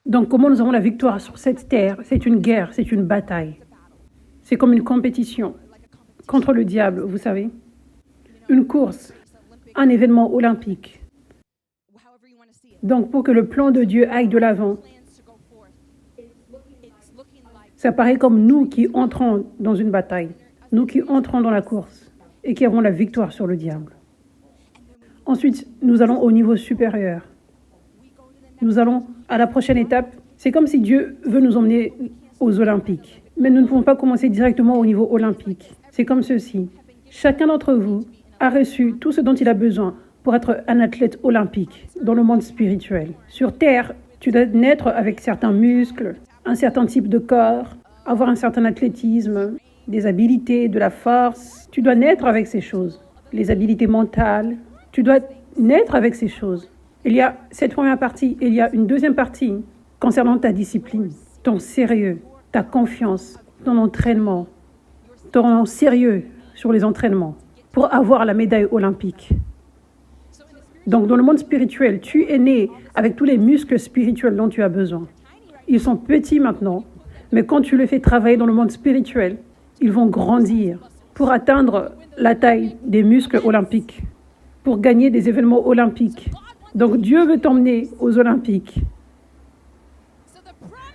Donc, comment nous avons la victoire sur cette terre? C'est une guerre, c'est une bataille. C'est comme une compétition contre le diable, vous savez. Une course, un événement olympique. Donc, pour que le plan de Dieu aille de l'avant, ça paraît comme nous qui entrons dans une bataille, nous qui entrons dans la course et qui avons la victoire sur le diable. Ensuite, nous allons au niveau supérieur. Nous allons à la prochaine étape. C'est comme si Dieu veut nous emmener aux Olympiques. Mais nous ne pouvons pas commencer directement au niveau olympique. C'est comme ceci. Chacun d'entre vous a reçu tout ce dont il a besoin pour être un athlète olympique dans le monde spirituel. Sur Terre, tu dois naître avec certains muscles, un certain type de corps, avoir un certain athlétisme, des habiletés, de la force. Tu dois naître avec ces choses. Les habiletés mentales. Tu dois naître avec ces choses. Il y a cette première partie, il y a une deuxième partie concernant ta discipline, ton sérieux, ta confiance, ton entraînement, ton sérieux sur les entraînements pour avoir la médaille olympique. Donc, dans le monde spirituel, tu es né avec tous les muscles spirituels dont tu as besoin. Ils sont petits maintenant, mais quand tu les fais travailler dans le monde spirituel, ils vont grandir pour atteindre la taille des muscles olympiques, pour gagner des événements olympiques. Donc, Dieu veut t'emmener aux Olympiques.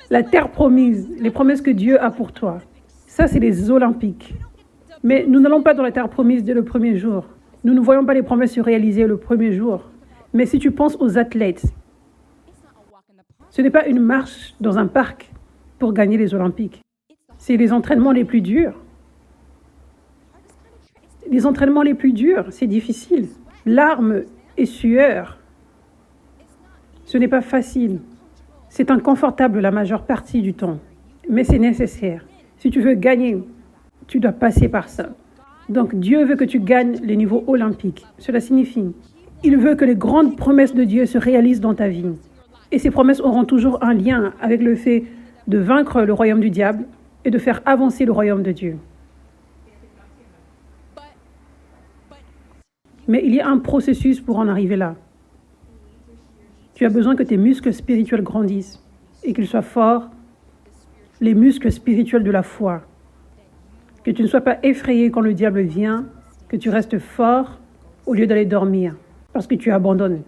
La terre promise, les promesses que Dieu a pour toi, ça, c'est les Olympiques. Mais nous n'allons pas dans la terre promise dès le premier jour. Nous ne voyons pas les promesses se réaliser le premier jour. Mais si tu penses aux athlètes, ce n'est pas une marche dans un parc pour gagner les Olympiques. C'est les entraînements les plus durs. Les entraînements les plus durs, c'est difficile. Larmes et sueur. Ce n'est pas facile. C'est inconfortable la majeure partie du temps. Mais c'est nécessaire. Si tu veux gagner, tu dois passer par ça. Donc Dieu veut que tu gagnes les niveaux olympiques. Cela signifie, il veut que les grandes promesses de Dieu se réalisent dans ta vie. Et ces promesses auront toujours un lien avec le fait de vaincre le royaume du diable et de faire avancer le royaume de Dieu. Mais il y a un processus pour en arriver là. Tu as besoin que tes muscles spirituels grandissent et qu'ils soient forts, les muscles spirituels de la foi. Que tu ne sois pas effrayé quand le diable vient, que tu restes fort au lieu d'aller dormir, parce que tu abandonnes.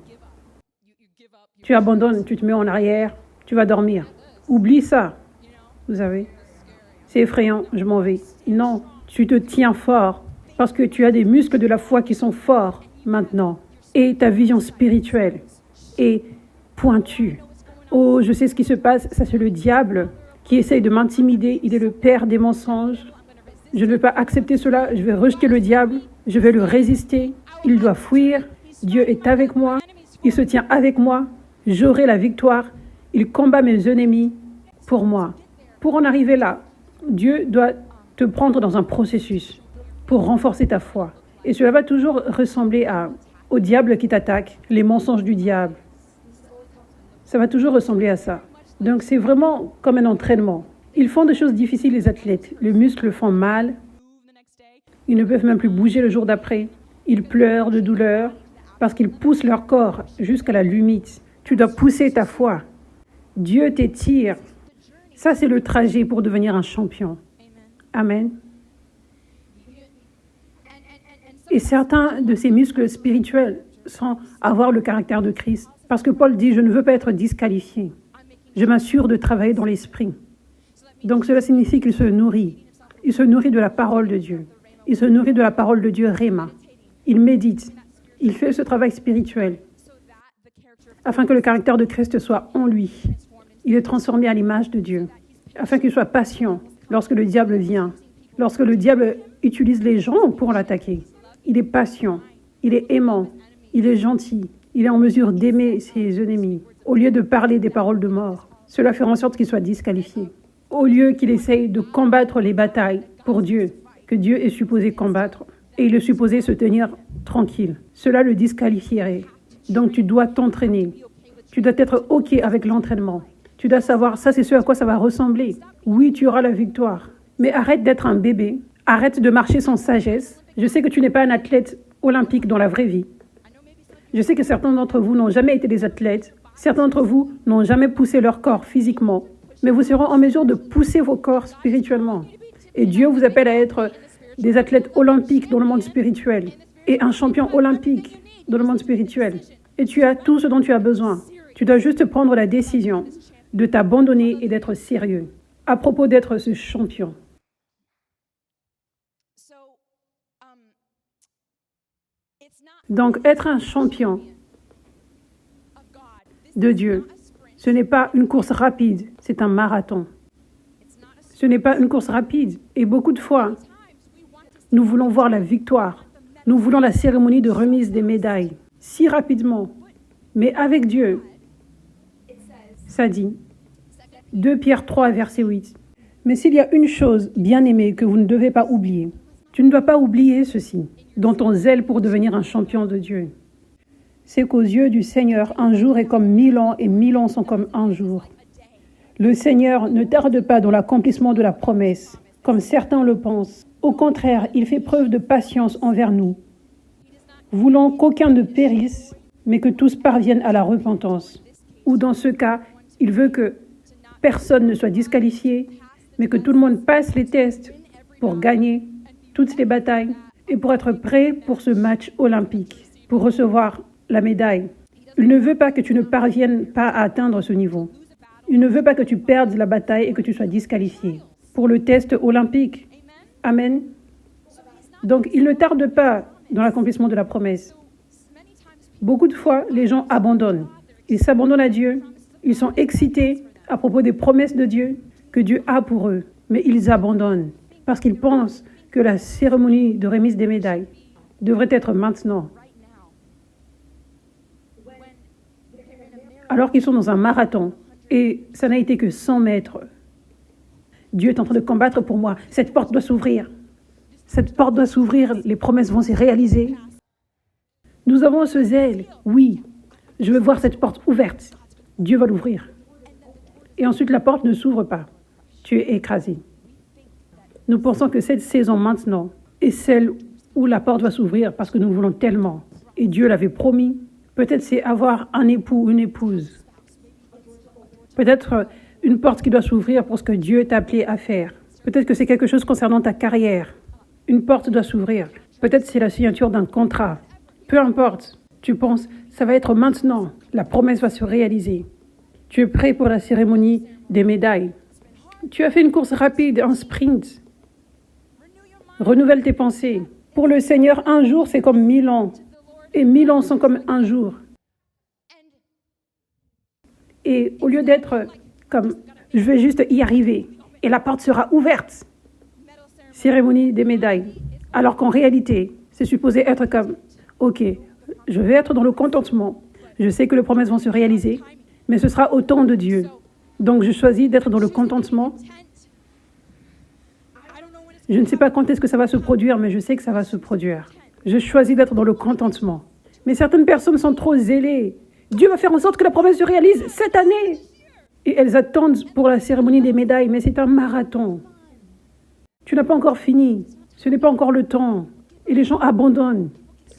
Tu abandonnes, tu te mets en arrière, tu vas dormir. Oublie ça, vous savez. C'est effrayant, je m'en vais. Non, tu te tiens fort, parce que tu as des muscles de la foi qui sont forts maintenant. Et ta vision spirituelle est pointue. Oh, je sais ce qui se passe, ça c'est le diable qui essaye de m'intimider, il est le père des mensonges. Je ne vais pas accepter cela, je vais rejeter le diable, je vais le résister, il doit fuir, Dieu est avec moi, il se tient avec moi, j'aurai la victoire, il combat mes ennemis pour moi. Pour en arriver là, Dieu doit te prendre dans un processus pour renforcer ta foi. Et cela va toujours ressembler au diable qui t'attaque, les mensonges du diable. Ça va toujours ressembler à ça. Donc c'est vraiment comme un entraînement. Ils font des choses difficiles, les athlètes. Les muscles font mal. Ils ne peuvent même plus bouger le jour d'après. Ils pleurent de douleur parce qu'ils poussent leur corps jusqu'à la limite. Tu dois pousser ta foi. Dieu t'étire. Ça, c'est le trajet pour devenir un champion. Amen. Et certains de ces muscles spirituels sont avoir le caractère de Christ. Parce que Paul dit, je ne veux pas être disqualifié. Je m'assure de travailler dans l'esprit. Donc cela signifie qu'il se nourrit. Il se nourrit de la parole de Dieu. Il se nourrit de la parole de Dieu, Réma. Il médite. Il fait ce travail spirituel afin que le caractère de Christ soit en lui. Il est transformé à l'image de Dieu, afin qu'il soit patient lorsque le diable vient, lorsque le diable utilise les gens pour l'attaquer. Il est patient, il est aimant, il est gentil, il est en mesure d'aimer ses ennemis, au lieu de parler des paroles de mort. Cela fait en sorte qu'il soit disqualifié. Au lieu qu'il essaye de combattre les batailles pour Dieu, que Dieu est supposé combattre, et il est supposé se tenir tranquille. Cela le disqualifierait. Donc tu dois t'entraîner. Tu dois être OK avec l'entraînement. Tu dois savoir, ça c'est ce à quoi ça va ressembler. Oui, tu auras la victoire. Mais arrête d'être un bébé. Arrête de marcher sans sagesse. Je sais que tu n'es pas un athlète olympique dans la vraie vie. Je sais que certains d'entre vous n'ont jamais été des athlètes. Certains d'entre vous n'ont jamais poussé leur corps physiquement. Mais vous serez en mesure de pousser vos corps spirituellement. Et Dieu vous appelle à être des athlètes olympiques dans le monde spirituel et un champion olympique dans le monde spirituel. Et tu as tout ce dont tu as besoin. Tu dois juste prendre la décision de t'abandonner et d'être sérieux à propos d'être ce champion. Donc, être un champion de Dieu, ce n'est pas une course rapide, c'est un marathon. Ce n'est pas une course rapide. Et beaucoup de fois, nous voulons voir la victoire. Nous voulons la cérémonie de remise des médailles si rapidement. Mais avec Dieu, ça dit, 2 Pierre 3, verset 8. Mais s'il y a une chose, bien-aimée, que vous ne devez pas oublier, tu ne dois pas oublier ceci, dans ton zèle pour devenir un champion de Dieu. C'est qu'aux yeux du Seigneur, un jour est comme 1000 ans et 1000 ans sont comme un jour. Le Seigneur ne tarde pas dans l'accomplissement de la promesse, comme certains le pensent. Au contraire, il fait preuve de patience envers nous, voulant qu'aucun ne périsse, mais que tous parviennent à la repentance. Ou dans ce cas, il veut que personne ne soit disqualifié, mais que tout le monde passe les tests pour gagner toutes les batailles et pour être prêt pour ce match olympique, pour recevoir la médaille. Il ne veut pas que tu ne parviennes pas à atteindre ce niveau. Il ne veut pas que tu perdes la bataille et que tu sois disqualifié pour le test olympique. Amen. Donc, il ne tarde pas dans l'accomplissement de la promesse. Beaucoup de fois, les gens abandonnent. Ils s'abandonnent à Dieu. Ils sont excités à propos des promesses de Dieu que Dieu a pour eux. Mais ils abandonnent parce qu'ils pensent que la cérémonie de remise des médailles devrait être maintenant. Alors qu'ils sont dans un marathon et ça n'a été que 100 mètres. Dieu est en train de combattre pour moi. Cette porte doit s'ouvrir. Cette porte doit s'ouvrir. Les promesses vont se réaliser. Nous avons ce zèle. Oui, je veux voir cette porte ouverte. Dieu va l'ouvrir. Et ensuite, la porte ne s'ouvre pas. Tu es écrasé. Nous pensons que cette saison maintenant est celle où la porte va s'ouvrir parce que nous voulons tellement. Et Dieu l'avait promis. Peut-être c'est avoir un époux, une épouse. Peut-être une porte qui doit s'ouvrir pour ce que Dieu t'a appelé à faire. Peut-être que c'est quelque chose concernant ta carrière. Une porte doit s'ouvrir. Peut-être c'est la signature d'un contrat. Peu importe. Tu penses, ça va être maintenant. La promesse va se réaliser. Tu es prêt pour la cérémonie des médailles. Tu as fait une course rapide, un sprint. Renouvelle tes pensées. Pour le Seigneur, un jour, c'est comme 1000 ans. Et 1000 ans sont comme un jour. Et au lieu d'être comme, je vais juste y arriver, et la porte sera ouverte. Cérémonie des médailles. Alors qu'en réalité, c'est supposé être comme, ok, je vais être dans le contentement. Je sais que les promesses vont se réaliser, mais ce sera au temps de Dieu. Donc je choisis d'être dans le contentement. Je ne sais pas quand est-ce que ça va se produire, mais je sais que ça va se produire. Je choisis d'être dans le contentement. Mais certaines personnes sont trop zélées. Dieu va faire en sorte que la promesse se réalise cette année. Et elles attendent pour la cérémonie des médailles, mais c'est un marathon. Tu n'as pas encore fini. Ce n'est pas encore le temps. Et les gens abandonnent.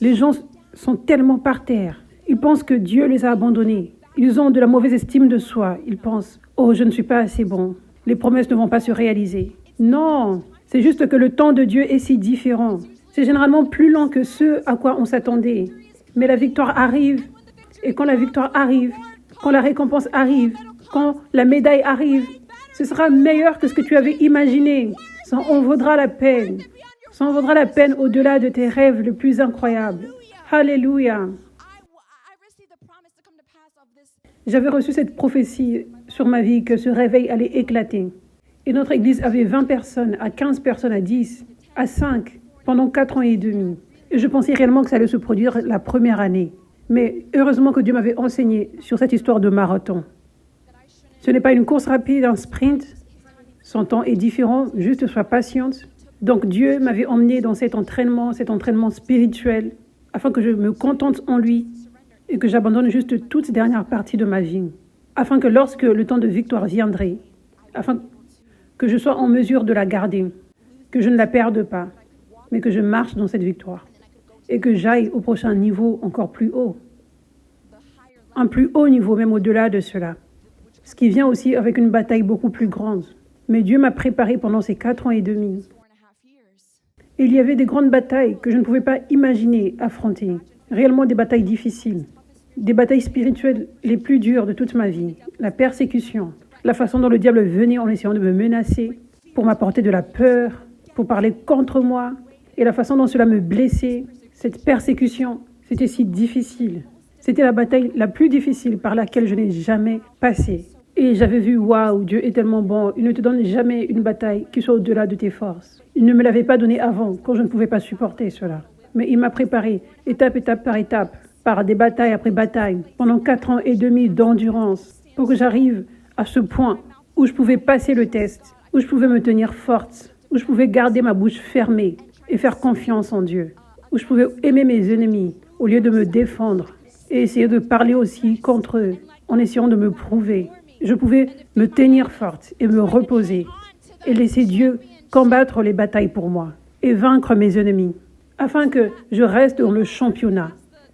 Les gens sont tellement par terre. Ils pensent que Dieu les a abandonnés. Ils ont de la mauvaise estime de soi. Ils pensent, oh, je ne suis pas assez bon. Les promesses ne vont pas se réaliser. Non, c'est juste que le temps de Dieu est si différent. C'est généralement plus lent que ce à quoi on s'attendait. Mais la victoire arrive. Et quand la victoire arrive, quand la récompense arrive, quand la médaille arrive, ce sera meilleur que ce que tu avais imaginé. Ça en vaudra la peine. Ça en vaudra la peine au-delà de tes rêves les plus incroyables. Alléluia. J'avais reçu cette prophétie sur ma vie que ce réveil allait éclater. Et notre église avait 20 personnes, à 15 personnes, à 10, à 5, pendant 4 ans et demi. Et je pensais réellement que ça allait se produire la première année. Mais heureusement que Dieu m'avait enseigné sur cette histoire de marathon. Ce n'est pas une course rapide, un sprint. Son temps est différent, juste sois patiente. Donc Dieu m'avait emmené dans cet entraînement spirituel, afin que je me contente en lui et que j'abandonne juste toute dernière partie de ma vie. Afin que lorsque le temps de victoire viendrait, afin que je sois en mesure de la garder, que je ne la perde pas, mais que je marche dans cette victoire. Et que j'aille au prochain niveau encore plus haut. Un plus haut niveau, même au-delà de cela. Ce qui vient aussi avec une bataille beaucoup plus grande. Mais Dieu m'a préparé pendant ces 4 ans et demi. Et il y avait des grandes batailles que je ne pouvais pas imaginer affronter. Réellement des batailles difficiles. des batailles spirituelles les plus dures de toute ma vie, la persécution, la façon dont le diable venait en essayant de me menacer, pour m'apporter de la peur, pour parler contre moi, et la façon dont cela me blessait, cette persécution, c'était si difficile. C'était la bataille la plus difficile par laquelle je n'ai jamais passé. Et j'avais vu, waouh, Dieu est tellement bon, il ne te donne jamais une bataille qui soit au-delà de tes forces. Il ne me l'avait pas donné avant, quand je ne pouvais pas supporter cela. Mais il m'a préparé, étape par étape, par des batailles après batailles, pendant 4 ans et demi d'endurance, pour que j'arrive à ce point où je pouvais passer le test, où je pouvais me tenir forte, où je pouvais garder ma bouche fermée et faire confiance en Dieu, où je pouvais aimer mes ennemis au lieu de me défendre et essayer de parler aussi contre eux en essayant de me prouver. Je pouvais me tenir forte et me reposer et laisser Dieu combattre les batailles pour moi et vaincre mes ennemis, afin que je reste dans le championnat,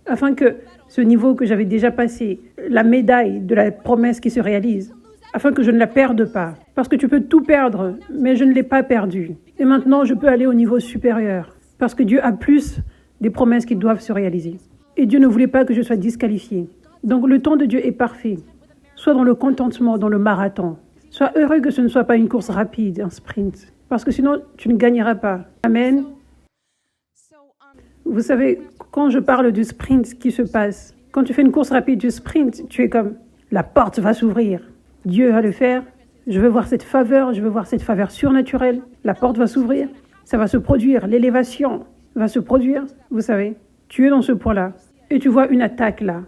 afin que ce niveau que j'avais déjà passé, la médaille de la promesse qui se réalise, afin que je ne la perde pas. Parce que tu peux tout perdre, mais je ne l'ai pas perdu. Et maintenant, je peux aller au niveau supérieur, parce que Dieu a plus des promesses qui doivent se réaliser. Et Dieu ne voulait pas que je sois disqualifiée. Donc le temps de Dieu est parfait. Sois dans le contentement, dans le marathon. Sois heureux que ce ne soit pas une course rapide, un sprint, parce que sinon, tu ne gagneras pas. Amen. Vous savez, quand je parle du sprint qui se passe, quand tu fais une course rapide du sprint, tu es comme, la porte va s'ouvrir. Dieu va le faire. Je veux voir cette faveur surnaturelle. La porte va s'ouvrir. Ça va se produire. L'élévation va se produire. Vous savez, tu es dans ce point-là. Et tu vois une attaque là.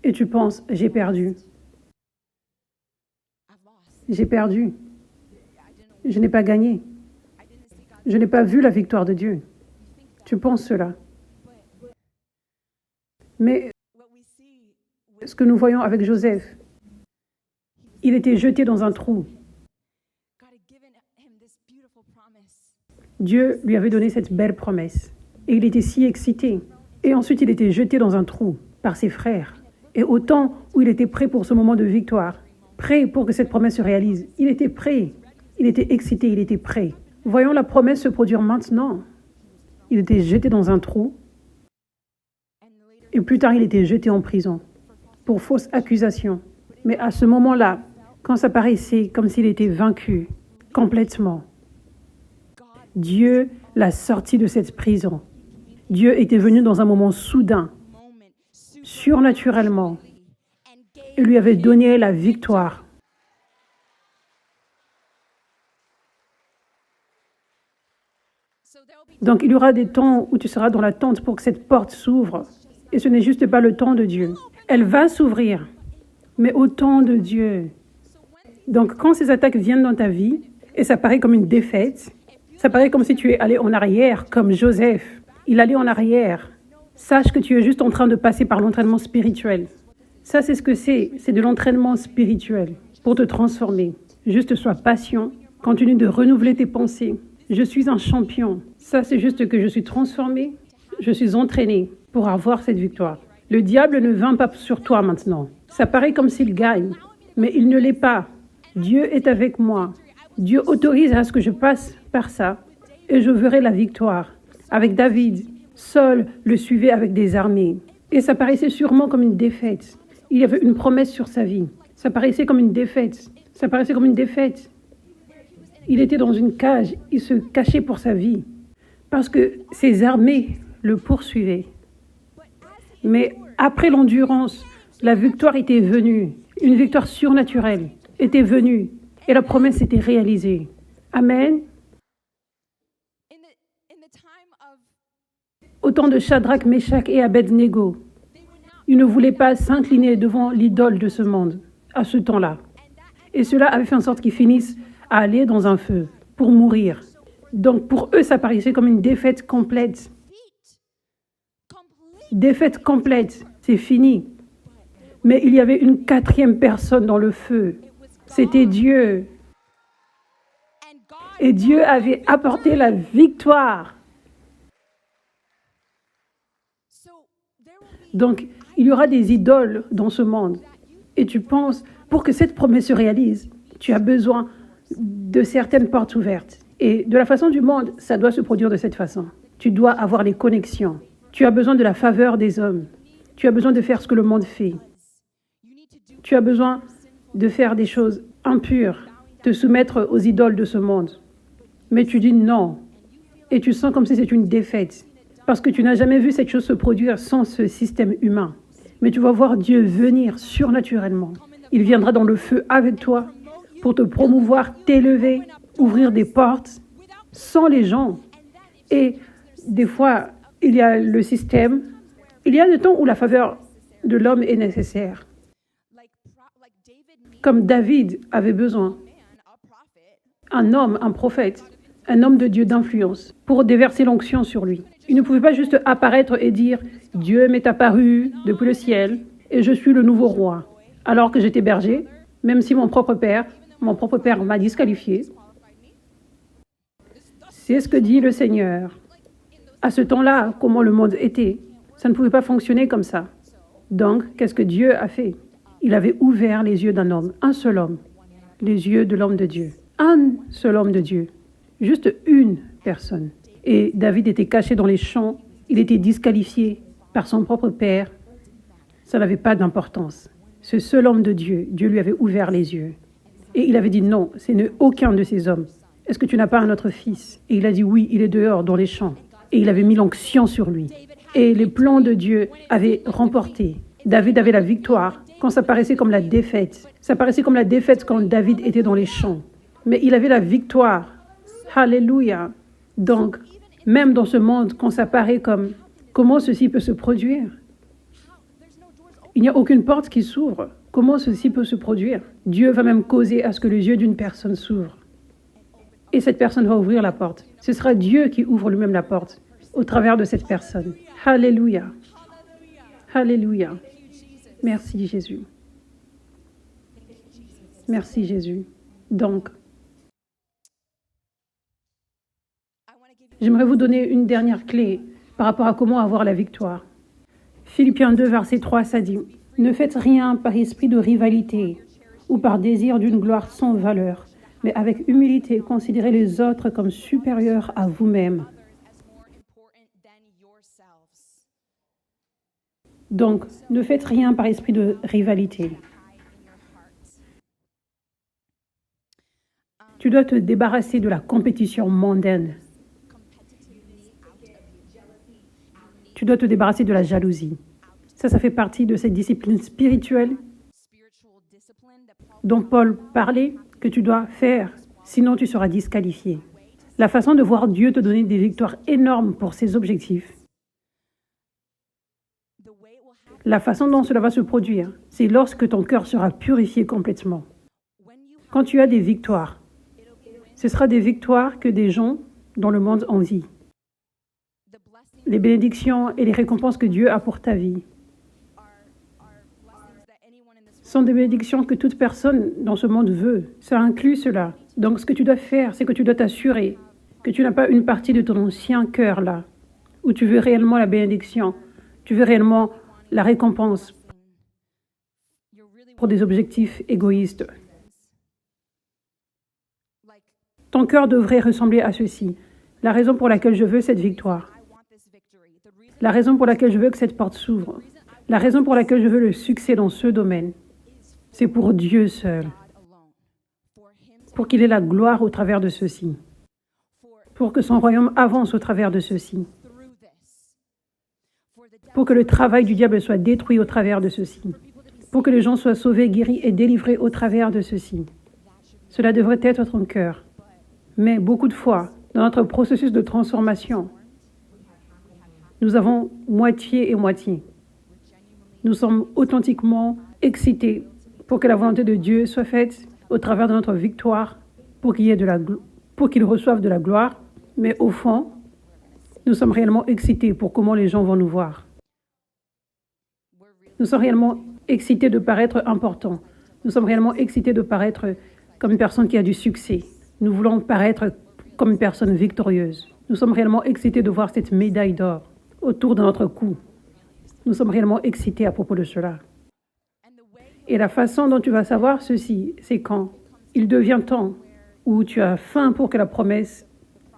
Et tu penses, j'ai perdu. J'ai perdu. Je n'ai pas gagné. Je n'ai pas vu la victoire de Dieu. Tu penses cela. Mais ce que nous voyons avec Joseph, il était jeté dans un trou. Dieu lui avait donné cette belle promesse. Et il était si excité. Et ensuite, il était jeté dans un trou par ses frères. Et au temps où il était prêt pour ce moment de victoire, prêt pour que cette promesse se réalise, il était prêt. Il était excité, il était prêt. Voyons la promesse se produire maintenant. Il était jeté dans un trou. Et plus tard, il était jeté en prison pour fausse accusation. Mais à ce moment-là, quand ça paraissait comme s'il était vaincu complètement, Dieu l'a sorti de cette prison. Dieu était venu dans un moment soudain, surnaturellement, et lui avait donné la victoire. Donc il y aura des temps où tu seras dans l'attente pour que cette porte s'ouvre. Et ce n'est juste pas le temps de Dieu. Elle va s'ouvrir, mais au temps de Dieu. Donc quand ces attaques viennent dans ta vie, et ça paraît comme une défaite, ça paraît comme si tu es allé en arrière, comme Joseph. Il allait en arrière. Sache que tu es juste en train de passer par l'entraînement spirituel. Ça, c'est ce que c'est de l'entraînement spirituel pour te transformer. Juste sois patient, continue de renouveler tes pensées. Je suis un champion. Ça, c'est juste que je suis transformé, je suis entraîné pour avoir cette victoire. Le diable ne vint pas sur toi maintenant. Ça paraît comme s'il gagne, mais il ne l'est pas. Dieu est avec moi. Dieu autorise à ce que je passe par ça et je verrai la victoire. Avec David, Saul le suivait avec des armées. Et ça paraissait sûrement comme une défaite. Il y avait une promesse sur sa vie. Ça paraissait comme une défaite. Ça paraissait comme une défaite. Il était dans une cage. Il se cachait pour sa vie. Parce que ses armées le poursuivaient. Mais après l'endurance, la victoire était venue. Une victoire surnaturelle était venue. Et la promesse était réalisée. Amen. Au temps de Shadrach, Meshach et Abednego, ils ne voulaient pas s'incliner devant l'idole de ce monde, à ce temps-là. Et cela avait fait en sorte qu'ils finissent à aller dans un feu pour mourir. Donc pour eux, ça paraissait comme une défaite complète. Défaite complète, c'est fini. Mais il y avait une 4e personne dans le feu. C'était Dieu. Et Dieu avait apporté la victoire. Donc, il y aura des idoles dans ce monde. Et tu penses, pour que cette promesse se réalise, tu as besoin de certaines portes ouvertes. Et de la façon du monde, ça doit se produire de cette façon. Tu dois avoir les connexions. Tu as besoin de la faveur des hommes. Tu as besoin de faire ce que le monde fait. Tu as besoin de faire des choses impures, te soumettre aux idoles de ce monde. Mais tu dis non. Et tu sens comme si c'est une défaite. Parce que tu n'as jamais vu cette chose se produire sans ce système humain. Mais tu vas voir Dieu venir surnaturellement. Il viendra dans le feu avec toi pour te promouvoir, t'élever, ouvrir des portes sans les gens. Et des fois, il y a le système. Il y a le temps où la faveur de l'homme est nécessaire. Comme David avait besoin. Un homme, un prophète, un homme de Dieu d'influence pour déverser l'onction sur lui. Il ne pouvait pas juste apparaître et dire « Dieu m'est apparu depuis le ciel et je suis le nouveau roi ». Alors que j'étais berger, même si mon propre père m'a disqualifié. C'est ce que dit le Seigneur. À ce temps-là, comment le monde était, ça ne pouvait pas fonctionner comme ça. Donc, qu'est-ce que Dieu a fait? Il avait ouvert les yeux d'un homme, un seul homme, les yeux de l'homme de Dieu. Un seul homme de Dieu, juste une personne. Et David était caché dans les champs, il était disqualifié par son propre père. Ça n'avait pas d'importance. Ce seul homme de Dieu, Dieu lui avait ouvert les yeux. Et il avait dit non, ce n'est aucun de ces hommes. Est-ce que tu n'as pas un autre fils? Et il a dit oui, il est dehors dans les champs. Et il avait mis l'onction sur lui. Et les plans de Dieu avaient remporté. David avait la victoire quand ça paraissait comme la défaite. Ça paraissait comme la défaite quand David était dans les champs. Mais il avait la victoire. Alléluia. Donc, même dans ce monde, quand ça paraît comme comment ceci peut se produire? Il n'y a aucune porte qui s'ouvre. Comment ceci peut se produire? Dieu va même causer à ce que les yeux d'une personne s'ouvrent. Et cette personne va ouvrir la porte. Ce sera Dieu qui ouvre lui-même la porte au travers de cette personne. Alléluia. Alléluia. Merci Jésus. Merci Jésus. Donc, j'aimerais vous donner une dernière clé par rapport à comment avoir la victoire. Philippiens 2, verset 3, ça dit « Ne faites rien par esprit de rivalité ou par désir d'une gloire sans valeur, mais avec humilité, considérez les autres comme supérieurs à vous-même. » Donc, ne faites rien par esprit de rivalité. Tu dois te débarrasser de la compétition mondaine. Tu dois te débarrasser de la jalousie. Ça fait partie de cette discipline spirituelle dont Paul parlait, que tu dois faire, sinon tu seras disqualifié. La façon de voir Dieu te donner des victoires énormes pour ses objectifs, la façon dont cela va se produire, c'est lorsque ton cœur sera purifié complètement. Quand tu as des victoires, ce sera des victoires que des gens dans le monde envient. Les bénédictions et les récompenses que Dieu a pour ta vie sont des bénédictions que toute personne dans ce monde veut. Ça inclut cela. Donc, ce que tu dois faire, c'est que tu dois t'assurer que tu n'as pas une partie de ton ancien cœur là, où tu veux réellement la bénédiction, tu veux réellement la récompense pour des objectifs égoïstes. Ton cœur devrait ressembler à ceci. La raison pour laquelle je veux cette victoire. La raison pour laquelle je veux que cette porte s'ouvre. La raison pour laquelle je veux le succès dans ce domaine. C'est pour Dieu seul. Pour qu'il ait la gloire au travers de ceci. Pour que son royaume avance au travers de ceci. Pour que le travail du diable soit détruit au travers de ceci. Pour que les gens soient sauvés, guéris et délivrés au travers de ceci. Cela devrait être ton cœur. Mais beaucoup de fois, dans notre processus de transformation, nous avons moitié et moitié. Nous sommes authentiquement excités pour que la volonté de Dieu soit faite au travers de notre victoire, pour qu'il reçoive de la gloire. Mais au fond, nous sommes réellement excités pour comment les gens vont nous voir. Nous sommes réellement excités de paraître importants. Nous sommes réellement excités de paraître comme une personne qui a du succès. Nous voulons paraître comme une personne victorieuse. Nous sommes réellement excités de voir cette médaille d'or autour de notre cou. Nous sommes réellement excités à propos de cela. Et la façon dont tu vas savoir ceci, c'est quand il devient temps où tu as faim pour que la promesse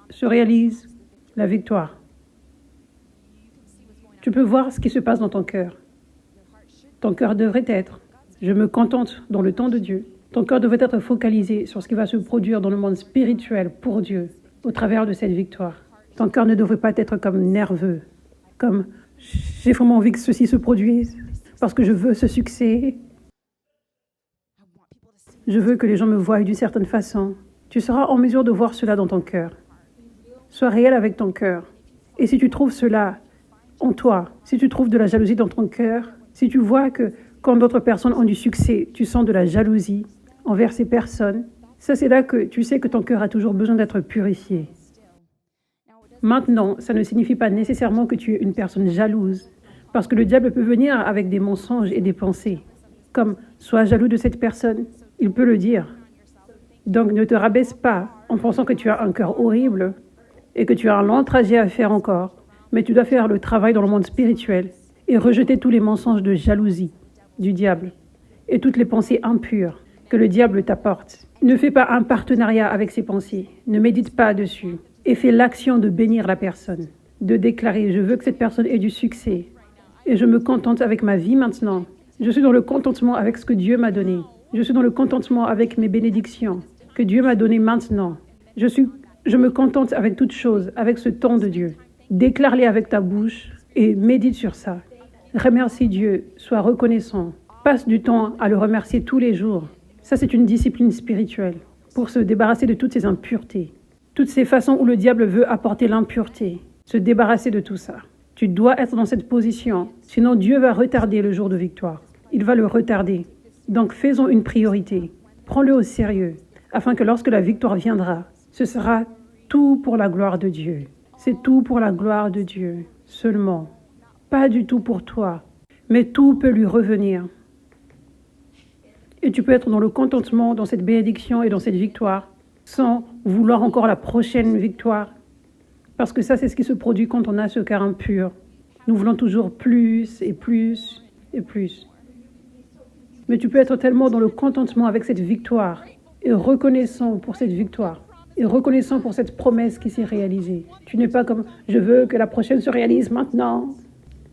se réalise, la victoire. Tu peux voir ce qui se passe dans ton cœur. Ton cœur devrait être, je me contente dans le temps de Dieu. Ton cœur devrait être focalisé sur ce qui va se produire dans le monde spirituel pour Dieu, au travers de cette victoire. Ton cœur ne devrait pas être comme nerveux, comme j'ai vraiment envie que ceci se produise, parce que je veux ce succès. Je veux que les gens me voient d'une certaine façon. Tu seras en mesure de voir cela dans ton cœur. Sois réel avec ton cœur. Et si tu trouves cela en toi, si tu trouves de la jalousie dans ton cœur, si tu vois que quand d'autres personnes ont du succès, tu sens de la jalousie envers ces personnes, ça c'est là que tu sais que ton cœur a toujours besoin d'être purifié. Maintenant, ça ne signifie pas nécessairement que tu es une personne jalouse, parce que le diable peut venir avec des mensonges et des pensées, comme « sois jaloux de cette personne », il peut le dire. Donc ne te rabaisse pas en pensant que tu as un cœur horrible et que tu as un long trajet à faire encore, mais tu dois faire le travail dans le monde spirituel et rejeter tous les mensonges de jalousie du diable et toutes les pensées impures que le diable t'apporte. Ne fais pas un partenariat avec ces pensées, ne médite pas dessus et fais l'action de bénir la personne, de déclarer « je veux que cette personne ait du succès et je me contente avec ma vie maintenant. Je suis dans le contentement avec ce que Dieu m'a donné. Je suis dans le contentement avec mes bénédictions que Dieu m'a données maintenant. Je me contente avec toutes choses, avec ce temps de Dieu. Déclare-les avec ta bouche et médite sur ça. Remercie Dieu, sois reconnaissant. Passe du temps à le remercier tous les jours. Ça, c'est une discipline spirituelle pour se débarrasser de toutes ces impuretés, toutes ces façons où le diable veut apporter l'impureté, se débarrasser de tout ça. Tu dois être dans cette position, sinon Dieu va retarder le jour de victoire. Il va le retarder. Donc faisons une priorité. Prends-le au sérieux, afin que lorsque la victoire viendra, ce sera tout pour la gloire de Dieu. C'est tout pour la gloire de Dieu seulement. Pas du tout pour toi, mais tout peut lui revenir. Et tu peux être dans le contentement, dans cette bénédiction et dans cette victoire, sans vouloir encore la prochaine victoire. Parce que ça, c'est ce qui se produit quand on a ce cœur impur. Nous voulons toujours plus et plus et plus. Mais tu peux être tellement dans le contentement avec cette victoire et reconnaissant pour cette victoire et reconnaissant pour cette promesse qui s'est réalisée. Tu n'es pas comme « je veux que la prochaine se réalise maintenant »,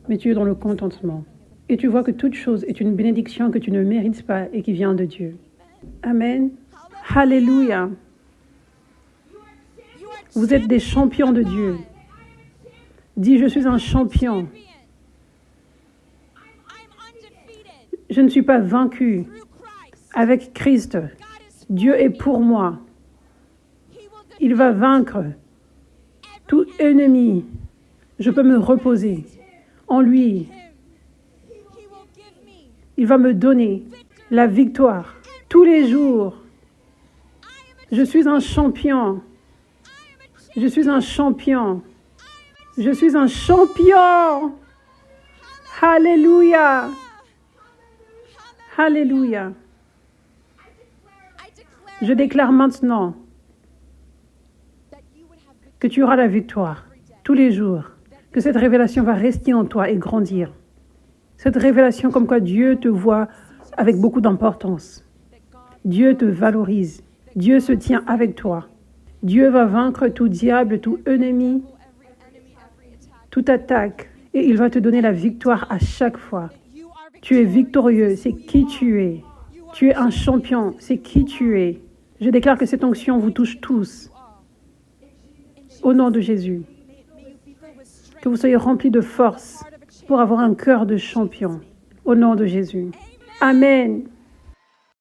mais tu es dans le contentement. Et tu vois que toute chose est une bénédiction que tu ne mérites pas et qui vient de Dieu. Amen. Alléluia. Vous êtes des champions de Dieu. Dis, je suis un champion. Je ne suis pas vaincu. Avec Christ, Dieu est pour moi. Il va vaincre tout ennemi. Je peux me reposer en lui. Il va me donner la victoire tous les jours. Je suis un champion. Je suis un champion. Je suis un champion. Alléluia. Alléluia. Je déclare maintenant que tu auras la victoire tous les jours, que cette révélation va rester en toi et grandir. Cette révélation comme quoi Dieu te voit avec beaucoup d'importance. Dieu te valorise. Dieu se tient avec toi. Dieu va vaincre tout diable, tout ennemi, toute attaque, et il va te donner la victoire à chaque fois. Tu es victorieux, c'est qui tu es. Tu es un champion, c'est qui tu es. Je déclare que cette onction vous touche tous. Au nom de Jésus. Que vous soyez remplis de force pour avoir un cœur de champion. Au nom de Jésus. Amen.